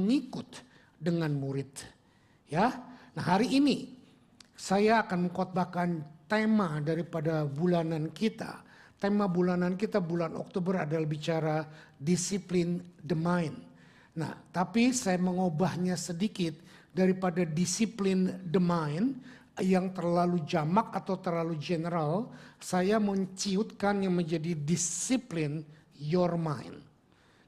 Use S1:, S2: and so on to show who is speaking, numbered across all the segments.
S1: pengikut dengan murid. Ya, nah hari ini saya akan mengkhotbahkan tema daripada bulanan kita. Tema bulanan kita bulan Oktober adalah bicara disiplin the mind. Nah, tapi saya mengubahnya sedikit daripada disiplin the mind yang terlalu jamak atau terlalu general. Saya menciutkan yang menjadi disiplin your mind.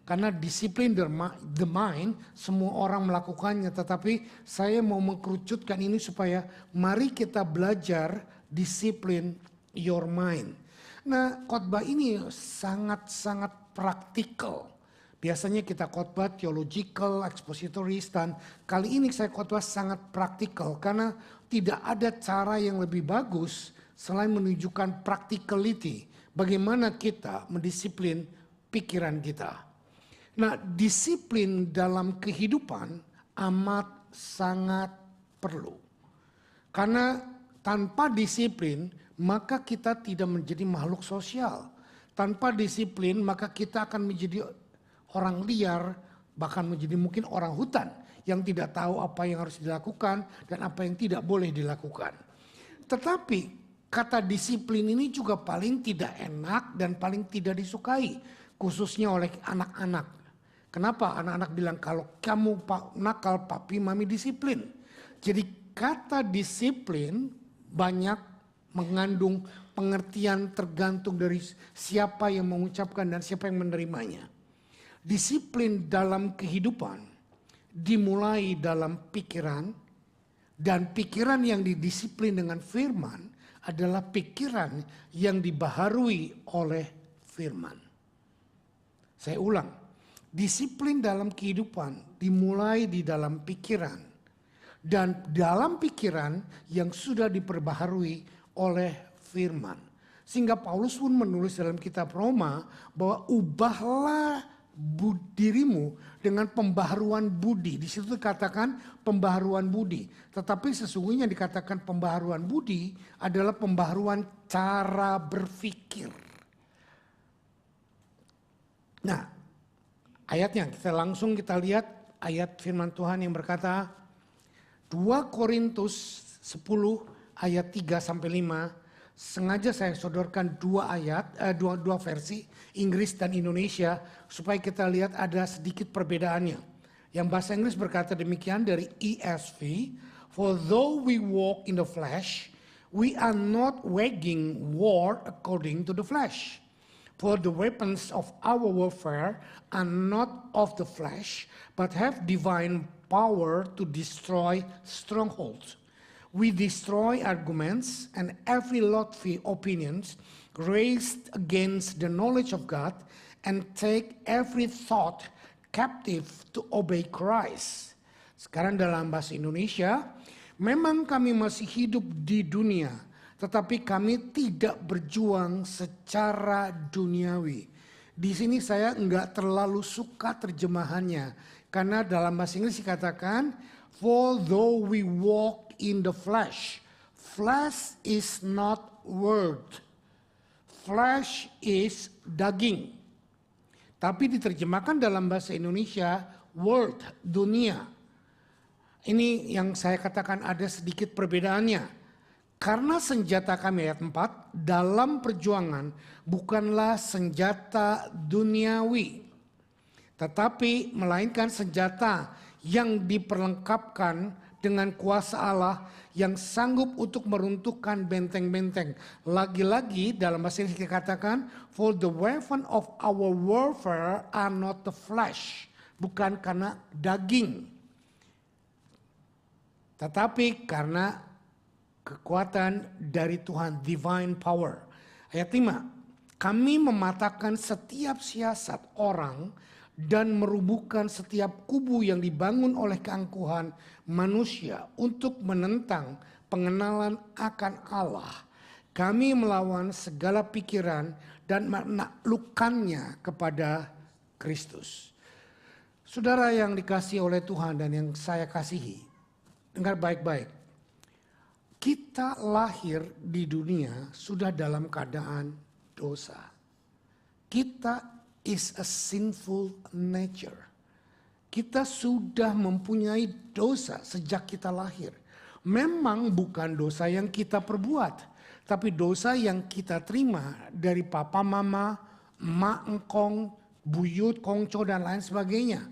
S1: Karena disiplin the mind semua orang melakukannya, tetapi saya mau mengkerucutkan ini supaya mari kita belajar disiplin your mind. Nah, khotbah ini sangat-sangat praktikal. Biasanya kita khotbah theological, expositoris, dan kali ini saya khotbah sangat praktikal karena tidak ada cara yang lebih bagus selain menunjukkan practicality. Bagaimana kita mendisiplin pikiran kita. Nah, disiplin dalam kehidupan amat sangat perlu. Karena tanpa disiplin, maka kita tidak menjadi makhluk sosial. Tanpa disiplin, maka kita akan menjadi orang liar, bahkan menjadi mungkin orang hutan yang tidak tahu apa yang harus dilakukan dan apa yang tidak boleh dilakukan. Tetapi kata disiplin ini juga paling tidak enak dan paling tidak disukai, khususnya oleh anak-anak. Kenapa anak-anak bilang kalau kamu nakal papi mami disiplin. Jadi kata disiplin banyak mengandung pengertian tergantung dari siapa yang mengucapkan dan siapa yang menerimanya. Disiplin dalam kehidupan dimulai dalam pikiran, dan pikiran yang didisiplin dengan firman adalah pikiran yang dibaharui oleh firman. Saya ulang, disiplin dalam kehidupan dimulai di dalam pikiran, dan dalam pikiran yang sudah diperbaharui oleh firman. Sehingga Paulus pun menulis dalam kitab Roma bahwa ubahlah dirimu dengan pembaharuan budi. Di situ dikatakan pembaharuan budi. Tetapi sesungguhnya dikatakan pembaharuan budi adalah pembaharuan cara berpikir. Nah, ayatnya kita lihat ayat firman Tuhan yang berkata 2 Korintus 10 ayat 3 sampai 5. Sengaja saya sodorkan dua versi Inggris dan Indonesia supaya kita lihat ada sedikit perbedaannya. Yang bahasa Inggris berkata demikian dari ESV, "For though we walk in the flesh, we are not waging war according to the flesh. For the weapons of our warfare are not of the flesh, but have divine power to destroy strongholds. We destroy arguments and every lofty opinions raised against the knowledge of God and take every thought captive to obey Christ." Sekarang dalam bahasa Indonesia, memang kami masih hidup di dunia, tetapi kami tidak berjuang secara duniawi. Di sini saya enggak terlalu suka terjemahannya, karena dalam bahasa Inggris dikatakan, "For though we walk in the flesh." Flesh is not word. Flesh is daging. Tapi diterjemahkan dalam bahasa Indonesia world, dunia. Ini yang saya katakan ada sedikit perbedaannya. Karena senjata kami ayat 4 dalam perjuangan bukanlah senjata duniawi, tetapi melainkan senjata yang diperlengkapkan dengan kuasa Allah yang sanggup untuk meruntuhkan benteng-benteng. Lagi-lagi dalam bahasa Inggris dikatakan, "For the weapon of our warfare are not the flesh." Bukan karena daging, tetapi karena kekuatan dari Tuhan, divine power. Ayat 5, "Kami mematahkan setiap siasat orang dan merubuhkan setiap kubu yang dibangun oleh keangkuhan manusia untuk menentang pengenalan akan Allah. Kami melawan segala pikiran dan menaklukkannya kepada Kristus." Saudara yang dikasihi oleh Tuhan dan yang saya kasihi, dengar baik-baik. Kita lahir di dunia sudah dalam keadaan dosa. Kita is a sinful nature. Kita sudah mempunyai dosa sejak kita lahir. Memang bukan dosa yang kita perbuat, tapi dosa yang kita terima dari papa mama, emak engkong, buyut, kongco dan lain sebagainya.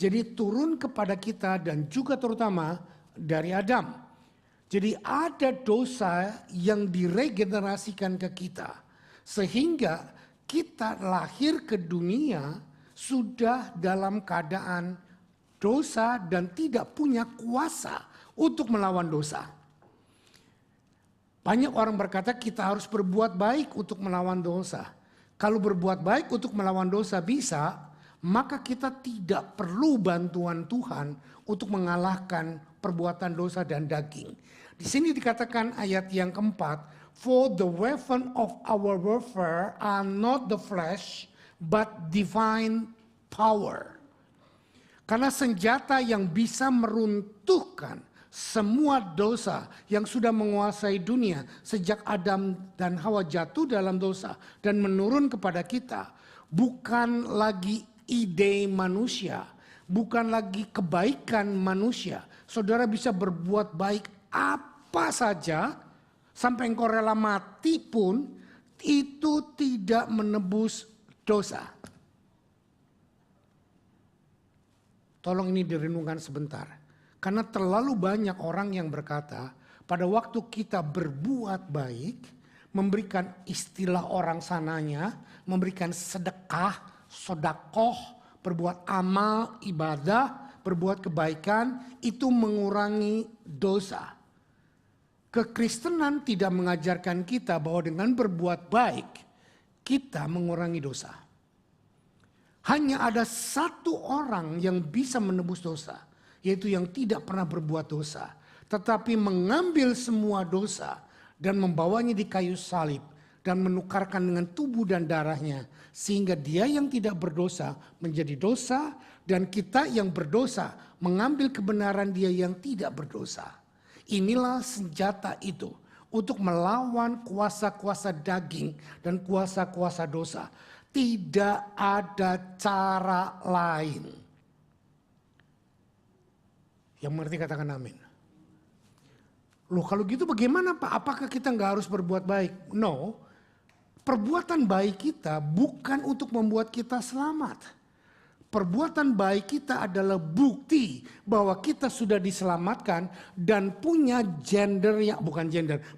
S1: Jadi turun kepada kita dan juga terutama dari Adam. Jadi ada dosa yang diregenerasikan ke kita. Sehingga kita lahir ke dunia sudah dalam keadaan dosa dan tidak punya kuasa untuk melawan dosa. Banyak orang berkata kita harus berbuat baik untuk melawan dosa. Kalau berbuat baik untuk melawan dosa bisa, maka kita tidak perlu bantuan Tuhan untuk mengalahkan perbuatan dosa dan daging. Di sini dikatakan ayat yang keempat, for the weapon of our warfare are not the flesh, but divine power. Karena senjata yang bisa meruntuhkan semua dosa yang sudah menguasai dunia sejak Adam dan Hawa jatuh dalam dosa dan menurun kepada kita, bukan lagi ide manusia, bukan lagi kebaikan manusia. Saudara bisa berbuat baik apa saja sampai engkau rela mati pun itu tidak menebus dosa. Tolong ini direnungkan sebentar. Karena terlalu banyak orang yang berkata pada waktu kita berbuat baik, memberikan istilah orang sananya, memberikan sedekah, sodakoh, berbuat amal, ibadah, berbuat kebaikan, itu mengurangi dosa. Kekristenan tidak mengajarkan kita bahwa dengan berbuat baik, kita mengurangi dosa. Hanya ada satu orang yang bisa menebus dosa, yaitu yang tidak pernah berbuat dosa, tetapi mengambil semua dosa dan membawanya di kayu salib dan menukarkan dengan tubuh dan darahnya, sehingga dia yang tidak berdosa menjadi dosa dan kita yang berdosa mengambil kebenaran dia yang tidak berdosa. Inilah senjata itu untuk melawan kuasa-kuasa daging dan kuasa-kuasa dosa. Tidak ada cara lain. Yang mengerti katakan amin. Loh kalau gitu bagaimana Pak? Apakah kita nggak harus berbuat baik? No. Perbuatan baik kita bukan untuk membuat kita selamat. Perbuatan baik kita adalah bukti bahwa kita sudah diselamatkan dan punya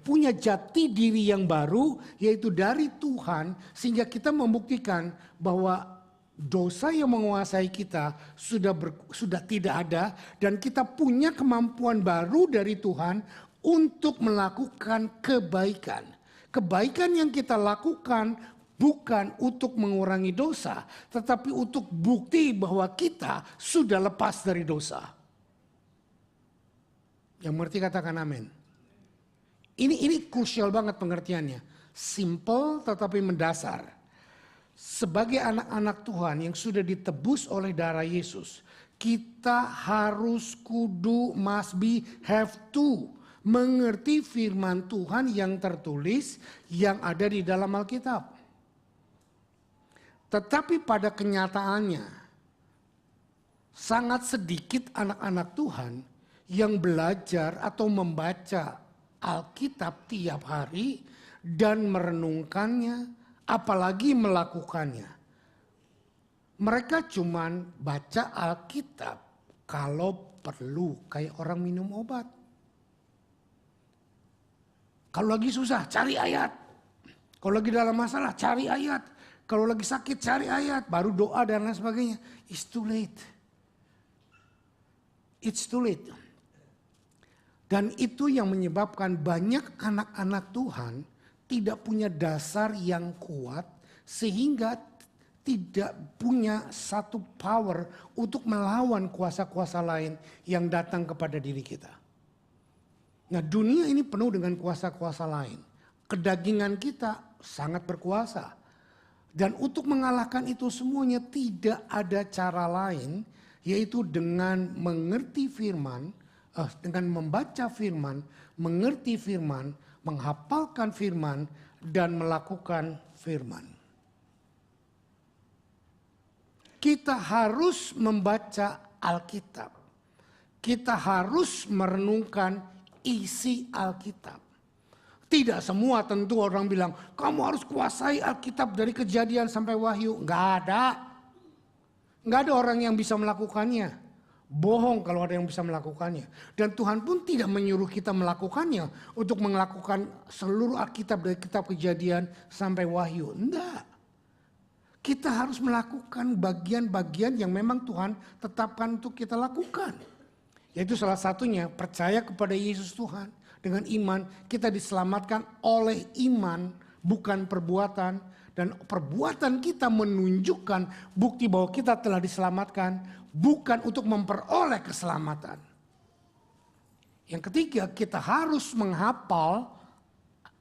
S1: punya jati diri yang baru, yaitu dari Tuhan, sehingga kita membuktikan bahwa dosa yang menguasai kita sudah tidak ada dan kita punya kemampuan baru dari Tuhan untuk melakukan kebaikan. Kebaikan yang kita lakukan bukan untuk mengurangi dosa, tetapi untuk bukti bahwa kita sudah lepas dari dosa. Yang mengerti katakan amin. Ini krusial banget pengertiannya. Simple tetapi mendasar. Sebagai anak-anak Tuhan yang sudah ditebus oleh darah Yesus, kita harus must be, have to mengerti firman Tuhan yang tertulis yang ada di dalam Alkitab. Tetapi pada kenyataannya sangat sedikit anak-anak Tuhan yang belajar atau membaca Alkitab tiap hari dan merenungkannya, apalagi melakukannya. Mereka cuman baca Alkitab kalau perlu, kayak orang minum obat. Kalau lagi susah cari ayat. Kalau lagi dalam masalah cari ayat. Kalau lagi sakit cari ayat, baru doa dan lain sebagainya. It's too late. It's too late. Dan itu yang menyebabkan banyak anak-anak Tuhan tidak punya dasar yang kuat sehingga tidak punya satu power untuk melawan kuasa-kuasa lain yang datang kepada diri kita. Nah, dunia ini penuh dengan kuasa-kuasa lain. Kedagingan kita sangat berkuasa. Dan untuk mengalahkan itu semuanya tidak ada cara lain, yaitu dengan mengerti firman, dengan membaca firman, mengerti firman, menghafalkan firman, dan melakukan firman. Kita harus membaca Alkitab. Kita harus merenungkan isi Alkitab. Tidak semua tentu orang bilang, kamu harus kuasai Alkitab dari Kejadian sampai Wahyu. Nggak ada. Nggak ada orang yang bisa melakukannya. Bohong kalau ada yang bisa melakukannya. Dan Tuhan pun tidak menyuruh kita melakukannya untuk melakukan seluruh Alkitab dari kitab Kejadian sampai Wahyu. Enggak. Kita harus melakukan bagian-bagian yang memang Tuhan tetapkan untuk kita lakukan. Yaitu salah satunya percaya kepada Yesus Tuhan. Dengan iman kita diselamatkan oleh iman bukan perbuatan. Dan perbuatan kita menunjukkan bukti bahwa kita telah diselamatkan bukan untuk memperoleh keselamatan. Yang ketiga, kita harus menghafal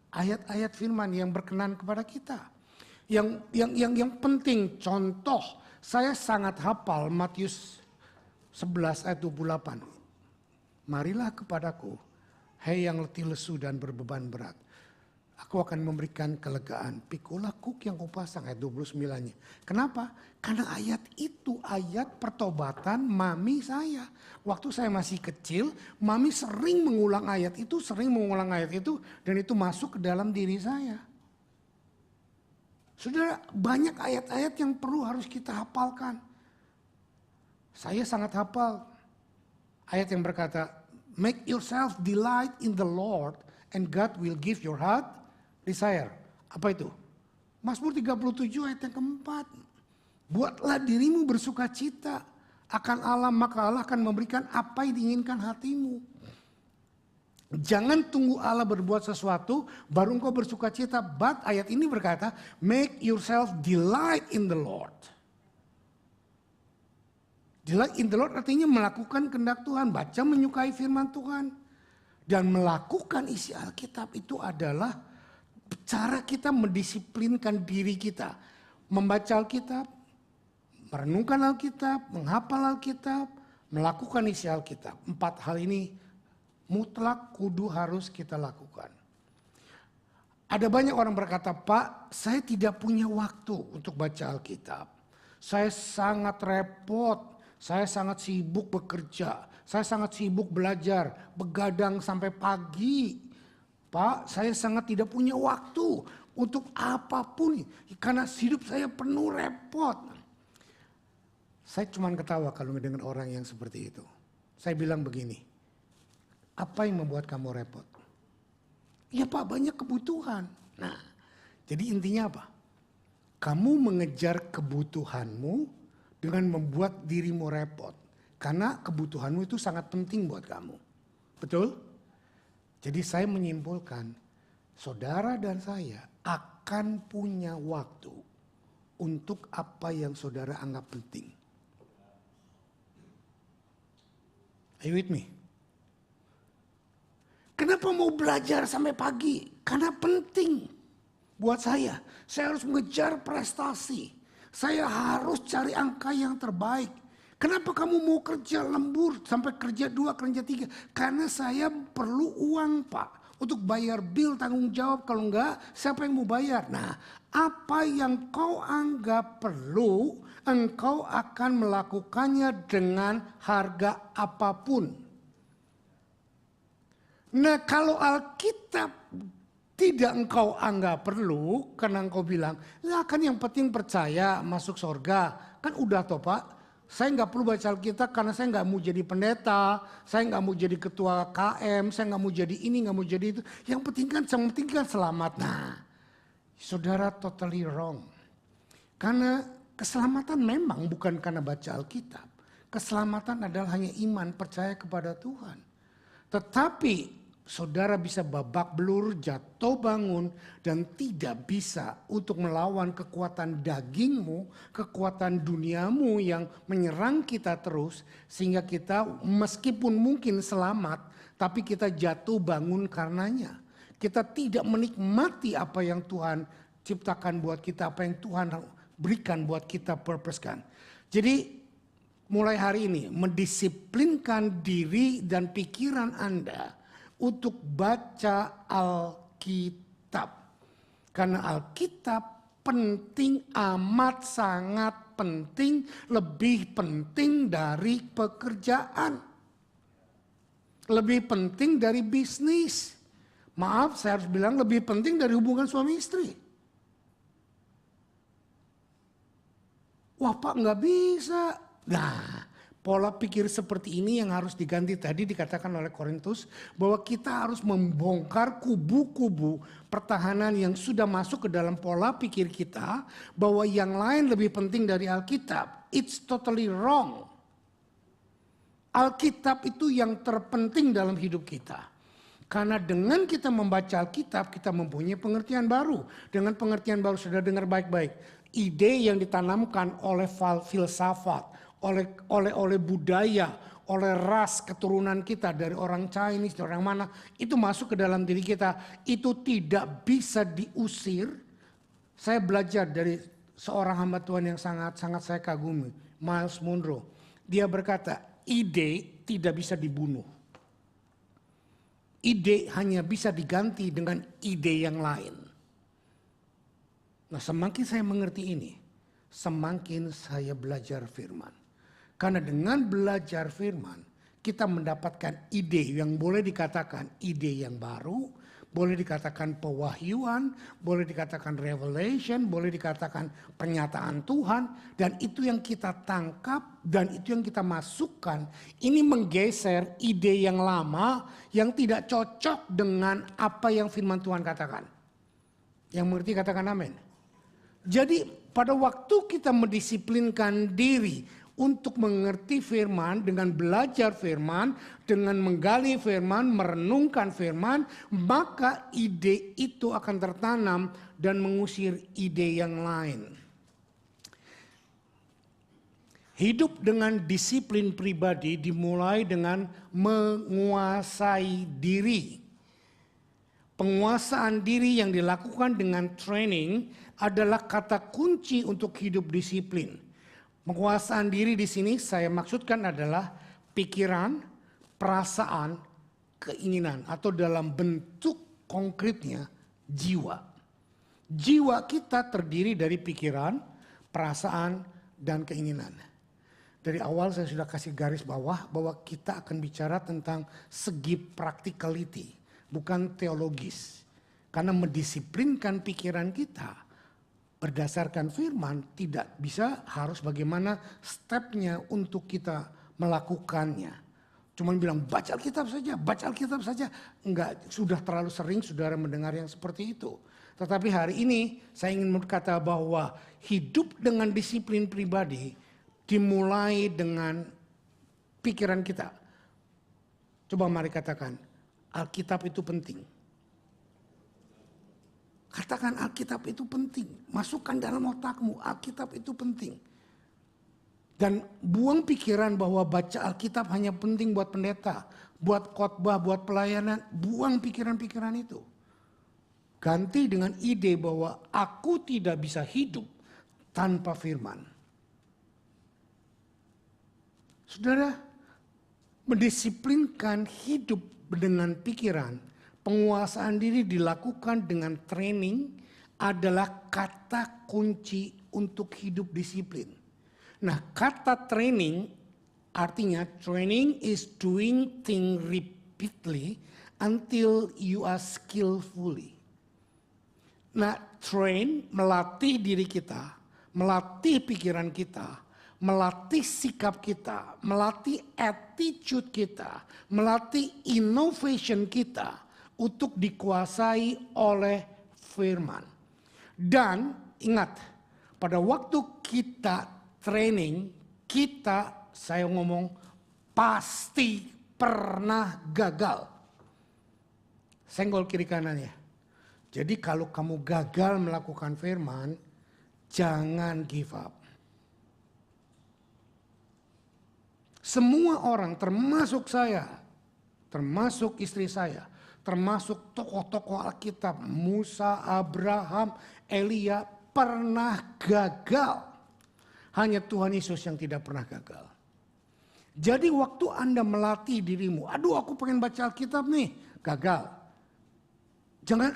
S1: ayat-ayat firman yang berkenan kepada kita. Yang penting, contoh, saya sangat hafal Matius 11 ayat 28. Marilah kepadaku, hei yang letih lesu dan berbeban berat. Aku akan memberikan kelegaan. Pikulah kuk yang kau pasang, ayat 29-nya. Kenapa? Karena ayat itu ayat pertobatan mami saya. Waktu saya masih kecil, mami sering mengulang ayat itu, dan itu masuk ke dalam diri saya. Saudara, banyak ayat-ayat yang perlu harus kita hafalkan. Saya sangat hafal ayat yang berkata, make yourself delight in the Lord and God will give your heart desire. Apa itu? Mazmur 37 ayat yang keempat. Buatlah dirimu bersuka cita akan Allah, maka Allah akan memberikan apa yang diinginkan hatimu. Jangan tunggu Allah berbuat sesuatu baru engkau bersuka cita. But ayat ini berkata, make yourself delight in the Lord. Delight in the Lord artinya melakukan kehendak Tuhan, baca menyukai firman Tuhan. Dan melakukan isi Alkitab itu adalah cara kita mendisiplinkan diri kita. Membaca Alkitab, merenungkan Alkitab, menghafal Alkitab, melakukan isi Alkitab. 4 hal ini mutlak kudu harus kita lakukan. Ada banyak orang berkata, Pak, saya tidak punya waktu untuk baca Alkitab. Saya sangat repot, saya sangat sibuk bekerja, saya sangat sibuk belajar, begadang sampai pagi. Pak, saya sangat tidak punya waktu untuk apapun karena hidup saya penuh repot. Saya cuma ketawa kalau mendengar orang yang seperti itu. Saya bilang begini, apa yang membuat kamu repot? Ya Pak, banyak kebutuhan. Nah, jadi intinya apa? Kamu mengejar kebutuhanmu dengan membuat dirimu repot. Karena kebutuhanmu itu sangat penting buat kamu. Betul? Jadi saya menyimpulkan, saudara dan saya akan punya waktu untuk apa yang saudara anggap penting. Are you with me? Kenapa mau belajar sampai pagi? Karena penting buat saya. Saya harus mengejar prestasi. Saya harus cari angka yang terbaik. Kenapa kamu mau kerja lembur sampai kerja 2, kerja 3? Karena saya perlu uang Pak. Untuk bayar bil tanggung jawab. Kalau enggak siapa yang mau bayar? Nah, apa yang kau anggap perlu, engkau akan melakukannya dengan harga apapun. Nah, kalau Alkitab tidak engkau anggap perlu, karena engkau bilang, lah kan yang penting percaya masuk surga. Kan udah toh Pak. Saya nggak perlu baca Alkitab karena saya nggak mau jadi pendeta, saya nggak mau jadi ketua KM, saya nggak mau jadi ini, nggak mau jadi itu. Yang penting kan selamat. Nah, saudara totally wrong. Karena keselamatan memang bukan karena baca Alkitab. Keselamatan adalah hanya iman, percaya kepada Tuhan. Tetapi saudara bisa babak belur, jatuh bangun, dan tidak bisa untuk melawan kekuatan dagingmu, kekuatan duniamu yang menyerang kita terus. Sehingga kita meskipun mungkin selamat, tapi kita jatuh bangun karenanya. Kita tidak menikmati apa yang Tuhan ciptakan buat kita, apa yang Tuhan berikan buat kita, purpose-kan. Jadi mulai hari ini mendisiplinkan diri dan pikiran Anda untuk baca Alkitab. Karena Alkitab penting, amat sangat penting, lebih penting dari pekerjaan. Lebih penting dari bisnis. Maaf, saya harus bilang lebih penting dari hubungan suami istri. Wah Pak, nggak bisa. Nah, pola pikir seperti ini yang harus diganti. Tadi dikatakan oleh Korintus bahwa kita harus membongkar kubu-kubu pertahanan yang sudah masuk ke dalam pola pikir kita bahwa yang lain lebih penting dari Alkitab. It's totally wrong. Alkitab itu yang terpenting dalam hidup kita. Karena dengan kita membaca Alkitab, kita mempunyai pengertian baru. Dengan pengertian baru, sudah dengar baik-baik. Ide yang ditanamkan oleh filsafat, oleh budaya, oleh ras keturunan kita dari orang Chinese, dari orang mana, itu masuk ke dalam diri kita, itu tidak bisa diusir. Saya belajar dari seorang hamba Tuhan yang sangat saya kagumi, Miles Monroe. Dia berkata, ide tidak bisa dibunuh. Ide hanya bisa diganti dengan ide yang lain. Nah, semakin saya mengerti ini, semakin saya belajar firman. Karena dengan belajar firman, kita mendapatkan ide yang boleh dikatakan ide yang baru, boleh dikatakan pewahyuan, boleh dikatakan revelation, boleh dikatakan pernyataan Tuhan. Dan itu yang kita tangkap dan itu yang kita masukkan. Ini menggeser ide yang lama yang tidak cocok dengan apa yang firman Tuhan katakan. Yang mengerti katakan amin. Jadi pada waktu kita mendisiplinkan diri untuk mengerti firman, dengan belajar firman, dengan menggali firman, merenungkan firman, maka ide itu akan tertanam dan mengusir ide yang lain. Hidup dengan disiplin pribadi dimulai dengan menguasai diri. Penguasaan diri yang dilakukan dengan training adalah kata kunci untuk hidup disiplin. Penguasaan diri di sini saya maksudkan adalah pikiran, perasaan, keinginan atau dalam bentuk konkretnya jiwa. Jiwa kita terdiri dari pikiran, perasaan, dan keinginan. Dari awal saya sudah kasih garis bawah bahwa kita akan bicara tentang segi practicality, bukan teologis. Karena mendisiplinkan pikiran kita berdasarkan firman tidak bisa, harus bagaimana stepnya untuk kita melakukannya. Cuman bilang baca Alkitab saja, baca Alkitab saja. Enggak, sudah terlalu sering saudara mendengar yang seperti itu. Tetapi hari ini saya ingin berkata bahwa hidup dengan disiplin pribadi dimulai dengan pikiran kita. Coba mari katakan, Alkitab itu penting. Katakan Alkitab itu penting. Masukkan dalam otakmu, Alkitab itu penting. Dan buang pikiran bahwa baca Alkitab hanya penting buat pendeta, buat khotbah, buat pelayanan. Buang pikiran-pikiran itu. Ganti dengan ide bahwa aku tidak bisa hidup tanpa firman. Saudara, mendisiplinkan hidup dengan pikiran, penguasaan diri dilakukan dengan training adalah kata kunci untuk hidup disiplin. Nah, kata training artinya training is doing things repeatedly until you are skillfully. Nah, train melatih diri kita, melatih pikiran kita, melatih sikap kita, melatih attitude kita, melatih innovation kita untuk dikuasai oleh firman. Dan ingat, pada waktu kita training, saya ngomong pasti pernah gagal. Senggol kiri kanannya. Jadi kalau kamu gagal melakukan firman, jangan give up. Semua orang termasuk saya, termasuk istri saya, termasuk tokoh-tokoh Alkitab, Musa, Abraham, Elia pernah gagal. Hanya Tuhan Yesus yang tidak pernah gagal. Jadi waktu Anda melatih dirimu, aduh aku pengen baca Alkitab nih, gagal. Jangan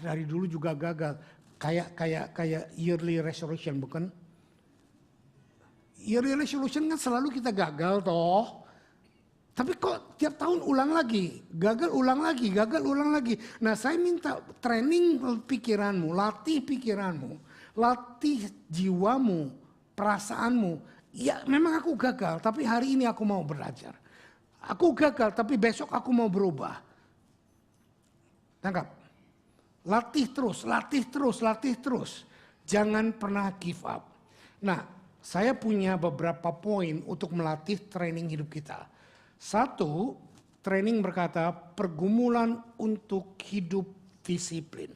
S1: dari dulu juga gagal. Kayak yearly resolution bukan? year resolution kan selalu kita gagal toh. Tapi kok tiap tahun ulang lagi, gagal ulang lagi, gagal ulang lagi. Nah saya minta training pikiranmu, latih pikiranmu, latih jiwamu, perasaanmu. Ya memang aku gagal, tapi hari ini aku mau belajar. Aku gagal, tapi besok aku mau berubah. Tangkap. Latih terus, latih terus, latih terus. Jangan pernah give up. Nah, saya punya beberapa poin untuk melatih training hidup kita. Satu, training berkata pergumulan untuk hidup disiplin.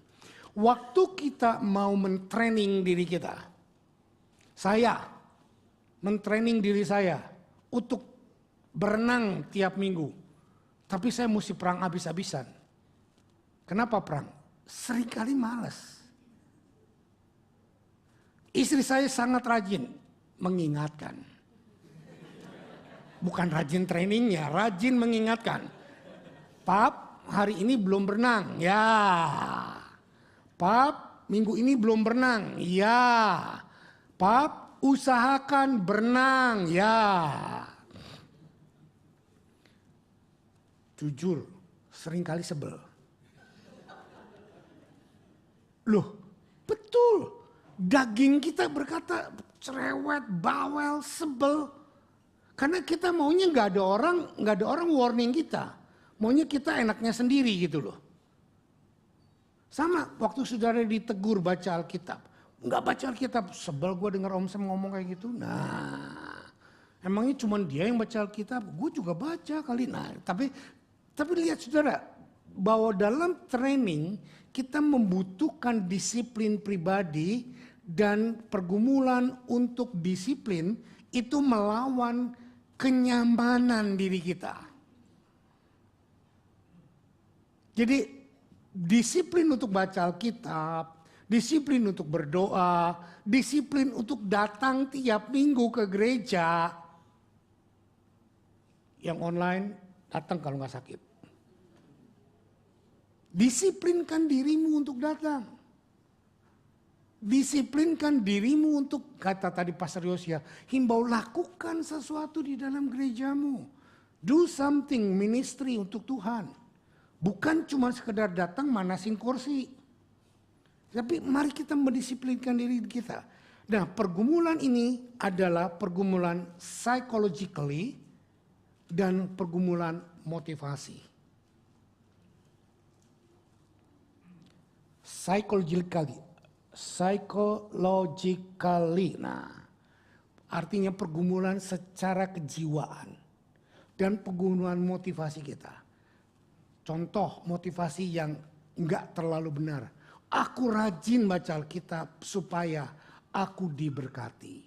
S1: Waktu kita mau mentraining diri kita, saya mentraining diri saya untuk berenang tiap minggu. Tapi saya mesti perang habis-habisan. Kenapa perang? Seringkali malas. Istri saya sangat rajin mengingatkan. Bukan rajin trainingnya, rajin mengingatkan. Pap, hari ini belum berenang. Ya. Pap, minggu ini belum berenang. Ya. Pap, usahakan berenang. Ya. Jujur, seringkali sebel. Loh, betul. Daging kita berkata cerewet, bawel, sebel. Karena kita maunya nggak ada orang warning kita. Maunya kita enaknya sendiri gitu loh. Sama waktu saudara ditegur baca Alkitab. Nggak baca Alkitab, sebel gue dengar Om Sam ngomong kayak gitu. Nah, emangnya cuma dia yang baca Alkitab? Gue juga baca kali. Nah, tapi lihat saudara, bahwa dalam training kita membutuhkan disiplin pribadi dan pergumulan untuk disiplin itu melawan kenyamanan diri kita. Jadi disiplin untuk baca Alkitab, disiplin untuk berdoa, disiplin untuk datang tiap minggu ke gereja. Yang online datang kalau nggak sakit. Disiplinkan dirimu untuk datang. Disiplinkan dirimu untuk, kata tadi Pastor Yosia, himbau lakukan sesuatu di dalam gerejamu. Do something ministry untuk Tuhan. Bukan cuma sekedar datang manasin kursi. Tapi mari kita mendisiplinkan diri kita. Nah, pergumulan ini adalah pergumulan psychologically dan pergumulan motivasi. Psychologically, nah artinya pergumulan secara kejiwaan dan pergumulan motivasi kita. Contoh motivasi yang enggak terlalu benar. Aku rajin baca Alkitab supaya aku diberkati.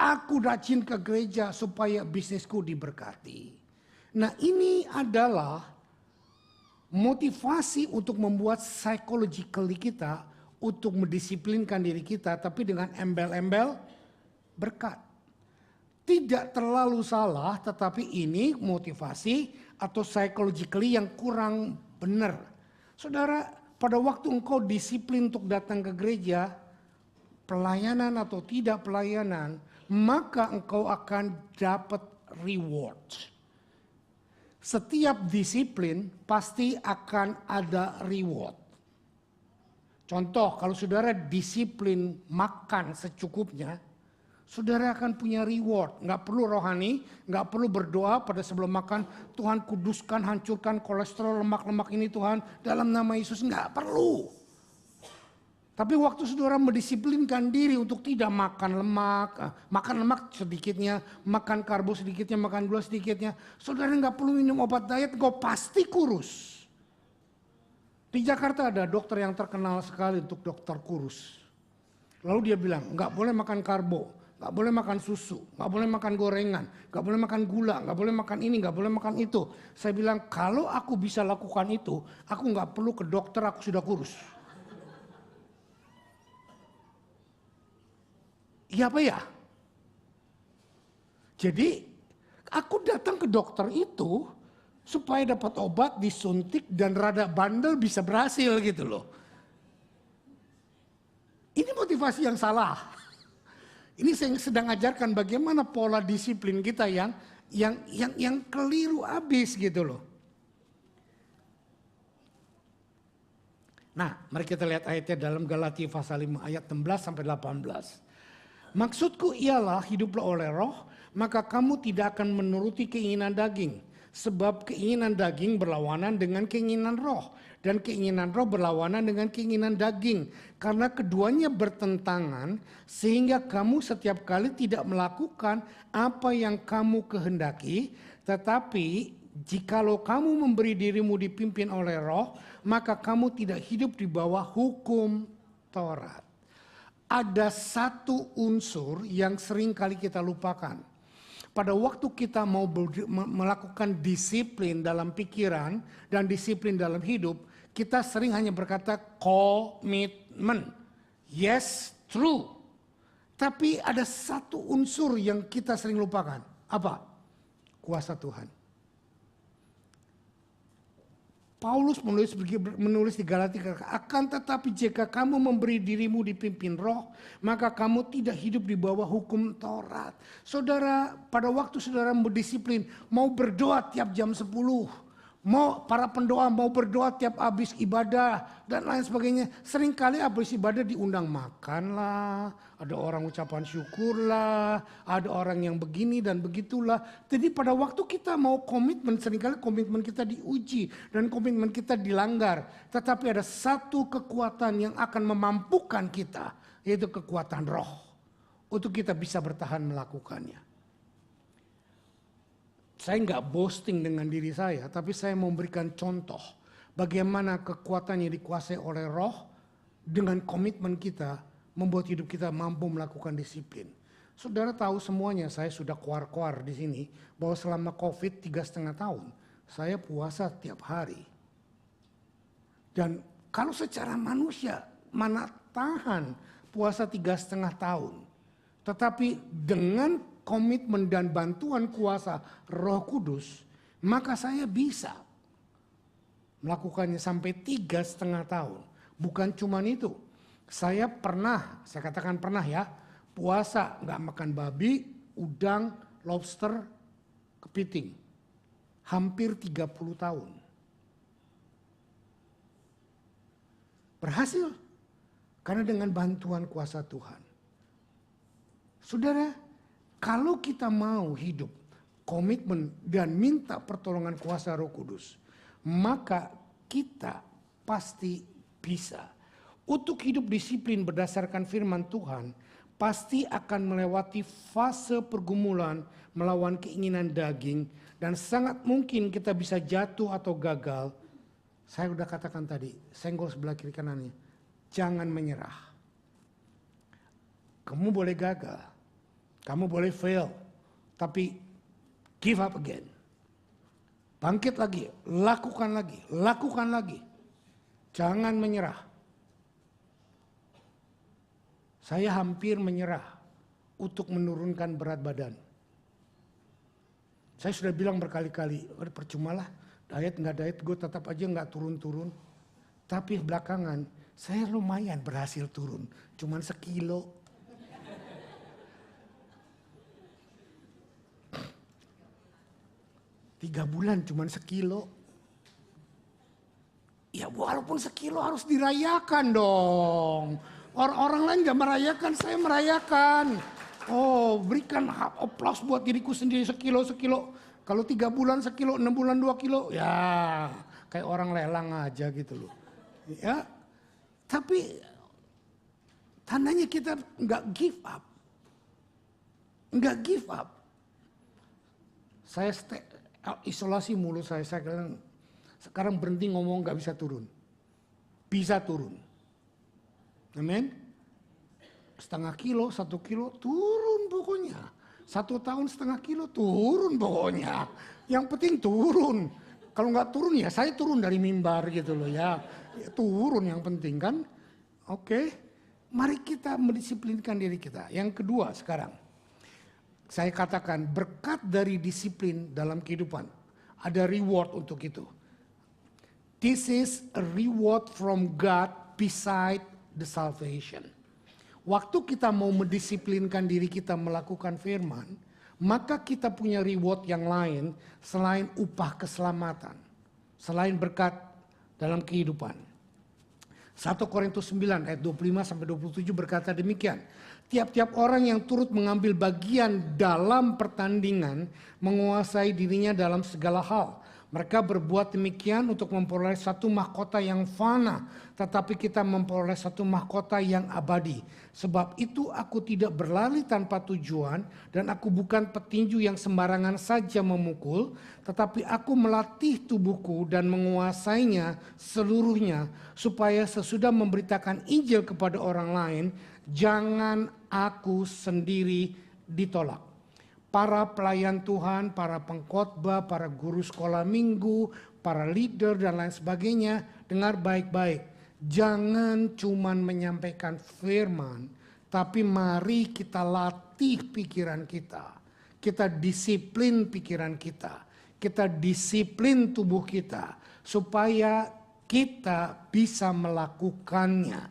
S1: Aku rajin ke gereja supaya bisnisku diberkati. Nah ini adalah motivasi untuk membuat psychologically kita untuk mendisiplinkan diri kita tapi dengan embel-embel berkat. Tidak terlalu salah tetapi ini motivasi atau psychologically yang kurang benar. Saudara, pada waktu engkau disiplin untuk datang ke gereja, pelayanan atau tidak pelayanan, maka engkau akan dapat reward. Setiap disiplin pasti akan ada reward. Contoh, kalau saudara disiplin makan secukupnya, saudara akan punya reward. Nggak perlu rohani, nggak perlu berdoa pada sebelum makan, Tuhan kuduskan, hancurkan kolesterol, lemak-lemak ini Tuhan, dalam nama Yesus, nggak perlu. Tapi waktu saudara mendisiplinkan diri untuk tidak makan lemak sedikitnya, makan karbo sedikitnya, makan gula sedikitnya, saudara nggak perlu minum obat diet, kau pasti kurus. Di Jakarta ada dokter yang terkenal sekali untuk dokter kurus. Lalu dia bilang, nggak boleh makan karbo, nggak boleh makan susu, nggak boleh makan gorengan, nggak boleh makan gula, nggak boleh makan ini, nggak boleh makan itu. Saya bilang, kalau aku bisa lakukan itu, aku nggak perlu ke dokter, aku sudah kurus. Iya apa ya? Jadi aku datang ke dokter itu supaya dapat obat, disuntik dan rada bandel bisa berhasil gitu loh. Ini motivasi yang salah. Ini saya sedang ajarkan bagaimana pola disiplin kita yang keliru abis gitu loh. Nah, mari kita lihat ayatnya dalam Galatia pasal 5 ayat 16 sampai 18. Maksudku ialah hiduplah oleh roh, maka kamu tidak akan menuruti keinginan daging. Sebab keinginan daging berlawanan dengan keinginan roh. Dan keinginan roh berlawanan dengan keinginan daging. Karena keduanya bertentangan sehingga kamu setiap kali tidak melakukan apa yang kamu kehendaki. Tetapi jikalau kamu memberi dirimu dipimpin oleh roh, maka kamu tidak hidup di bawah hukum Taurat. Ada satu unsur yang sering kali kita lupakan. Pada waktu kita mau melakukan disiplin dalam pikiran dan disiplin dalam hidup, kita sering hanya berkata komitmen. Yes, true. Tapi ada satu unsur yang kita sering lupakan. Apa? Kuasa Tuhan. Paulus menulis di Galatia, akan tetapi jika kamu memberi dirimu dipimpin roh, maka kamu tidak hidup di bawah hukum Taurat. Saudara, pada waktu saudara berdisiplin, mau berdoa tiap jam 10, mau para pendoa mau berdoa tiap habis ibadah dan lain sebagainya. Seringkali habis ibadah diundang makan lah, ada orang ucapan syukur lah, ada orang yang begini dan begitulah. Jadi pada waktu kita mau komitmen, seringkali komitmen kita diuji dan komitmen kita dilanggar. Tetapi ada satu kekuatan yang akan memampukan kita, yaitu kekuatan roh, untuk kita bisa bertahan melakukannya. Saya nggak boasting dengan diri saya, tapi saya memberikan contoh bagaimana kekuatan yang dikuasai oleh roh dengan komitmen kita membuat hidup kita mampu melakukan disiplin. Saudara tahu semuanya, saya sudah keluar-keluar di sini bahwa selama COVID 3,5 tahun saya puasa tiap hari. Dan kalau secara manusia mana tahan puasa 3,5 tahun, tetapi dengan komitmen dan bantuan kuasa Roh Kudus, maka saya bisa melakukannya sampai 3,5 tahun. Bukan cuma itu, saya katakan pernah ya, puasa nggak makan babi, udang, lobster, kepiting, hampir 30 tahun. Berhasil, karena dengan bantuan kuasa Tuhan. Saudara, kalau kita mau hidup komitmen dan minta pertolongan kuasa Roh Kudus, maka kita pasti bisa. Untuk hidup disiplin berdasarkan firman Tuhan, pasti akan melewati fase pergumulan melawan keinginan daging, dan sangat mungkin kita bisa jatuh atau gagal. Saya sudah katakan tadi, senggol sebelah kiri kanannya, jangan menyerah. Kamu boleh gagal. Kamu boleh fail, tapi give up again. Bangkit lagi, lakukan lagi. Jangan menyerah. Saya hampir menyerah untuk menurunkan berat badan. Saya sudah bilang berkali-kali, percumalah diet nggak diet, gue tetap aja nggak turun-turun. Tapi belakangan saya lumayan berhasil turun, cuman 1 kilo. 3 bulan cuman 1 kilo. Ya walaupun 1 kilo harus dirayakan dong. Orang lain gak merayakan, saya merayakan. Oh, berikan aplaus buat diriku sendiri 1 kilo. Kalau 3 bulan 1 kilo, 6 bulan 2 kilo. Ya kayak orang lelang aja gitu loh. Ya, tapi tandanya kita gak give up. Saya isolasi mulut saya sekarang berhenti ngomong, gak bisa turun. Bisa turun. Amin. 0,5 kilo, 1 kilo turun pokoknya. 1 tahun 0,5 kilo turun pokoknya. Yang penting turun. Kalau gak turun ya saya turun dari mimbar gitu loh ya. Turun yang penting kan. Oke. Mari kita mendisiplinkan diri kita. Yang kedua sekarang. Saya katakan berkat dari disiplin dalam kehidupan. Ada reward untuk itu. This is a reward from God beside the salvation. waktu kita mau mendisiplinkan diri kita melakukan firman, maka kita punya reward yang lain selain upah keselamatan, selain berkat dalam kehidupan. 1 Korintus 9 ayat 25-27 berkata demikian. Tiap-tiap orang yang turut mengambil bagian dalam pertandingan menguasai dirinya dalam segala hal. Mereka berbuat demikian untuk memperoleh satu mahkota yang fana, tetapi kita memperoleh satu mahkota yang abadi. Sebab itu aku tidak berlari tanpa tujuan, dan aku bukan petinju yang sembarangan saja memukul, tetapi aku melatih tubuhku dan menguasainya seluruhnya, supaya sesudah memberitakan Injil kepada orang lain, jangan aku sendiri ditolak. Para pelayan Tuhan, para pengkhotbah, para guru sekolah minggu, para leader dan lain sebagainya, dengar baik-baik. Jangan cuman menyampaikan firman, tapi mari kita latih pikiran kita. Kita disiplin pikiran kita. Kita disiplin tubuh kita supaya kita bisa melakukannya.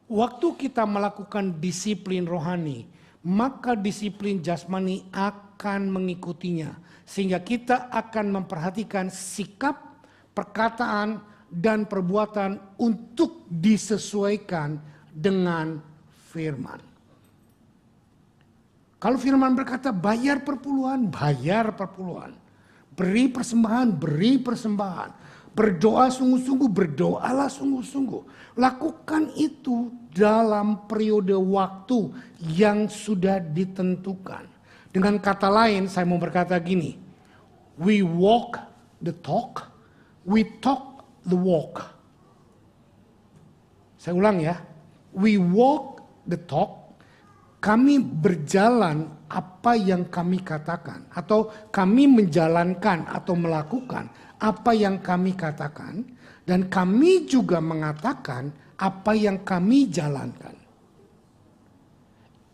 S1: Waktu kita melakukan disiplin rohani, maka disiplin jasmani akan mengikutinya. Sehingga kita akan memperhatikan sikap, perkataan, dan perbuatan untuk disesuaikan dengan firman. Kalau firman berkata bayar perpuluhan, bayar perpuluhan. Beri persembahan, beri persembahan. Berdoa sungguh-sungguh, berdoalah sungguh-sungguh. Lakukan itu dalam periode waktu yang sudah ditentukan. Dengan kata lain saya mau berkata gini. We walk the talk, we talk the walk. Saya ulang ya. We walk the talk, kami berjalan apa yang kami katakan. Atau kami menjalankan atau melakukan apa yang kami katakan, dan kami juga mengatakan apa yang kami jalankan.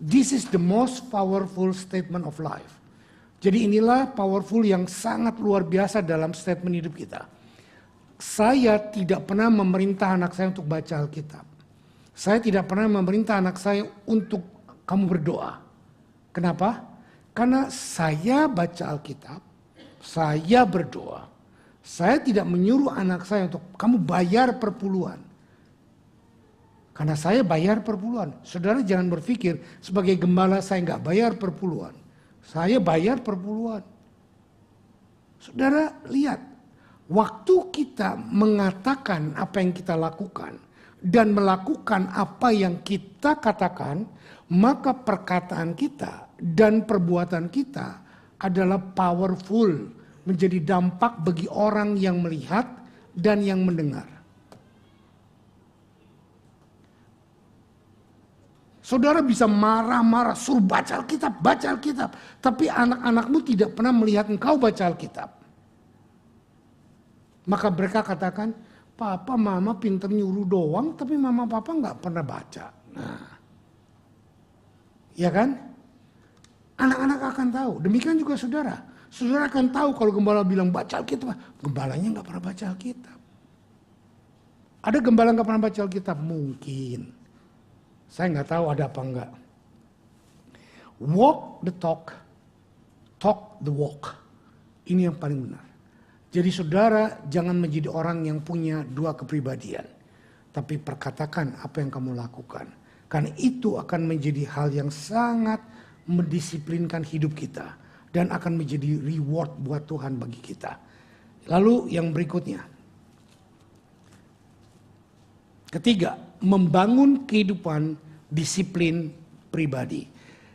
S1: This is the most powerful statement of life. Jadi inilah powerful yang sangat luar biasa dalam statement hidup kita. Saya tidak pernah memerintah anak saya untuk baca Alkitab. Saya tidak pernah memerintah anak saya untuk kamu berdoa. Kenapa? Karena saya baca Alkitab, saya berdoa. Saya tidak menyuruh anak saya untuk kamu bayar perpuluhan. Karena saya bayar perpuluhan. Saudara jangan berpikir sebagai gembala saya nggak bayar perpuluhan. Saya bayar perpuluhan. Saudara lihat, waktu kita mengatakan apa yang kita lakukan dan melakukan apa yang kita katakan, maka perkataan kita dan perbuatan kita adalah powerful. Menjadi dampak bagi orang yang melihat dan yang mendengar. Saudara bisa marah-marah, suruh baca Alkitab, baca Alkitab. Tapi anak-anakmu tidak pernah melihat engkau baca Alkitab. Maka mereka katakan, papa mama pinter nyuruh doang, tapi mama papa nggak pernah baca. Nah, ya kan? Anak-anak akan tahu, demikian juga saudara. Saudara akan tahu kalau gembala bilang baca Alkitab, gembalanya nggak pernah baca Alkitab. Ada gembala nggak pernah baca Alkitab? Mungkin. Saya nggak tahu ada apa enggak. Walk the talk, talk the walk. Ini yang paling benar. Jadi saudara jangan menjadi orang yang punya dua kepribadian. Tapi perkatakan apa yang kamu lakukan. Karena itu akan menjadi hal yang sangat mendisiplinkan hidup kita. Dan akan menjadi reward buat Tuhan bagi kita. Lalu yang berikutnya. Ketiga, membangun kehidupan disiplin pribadi.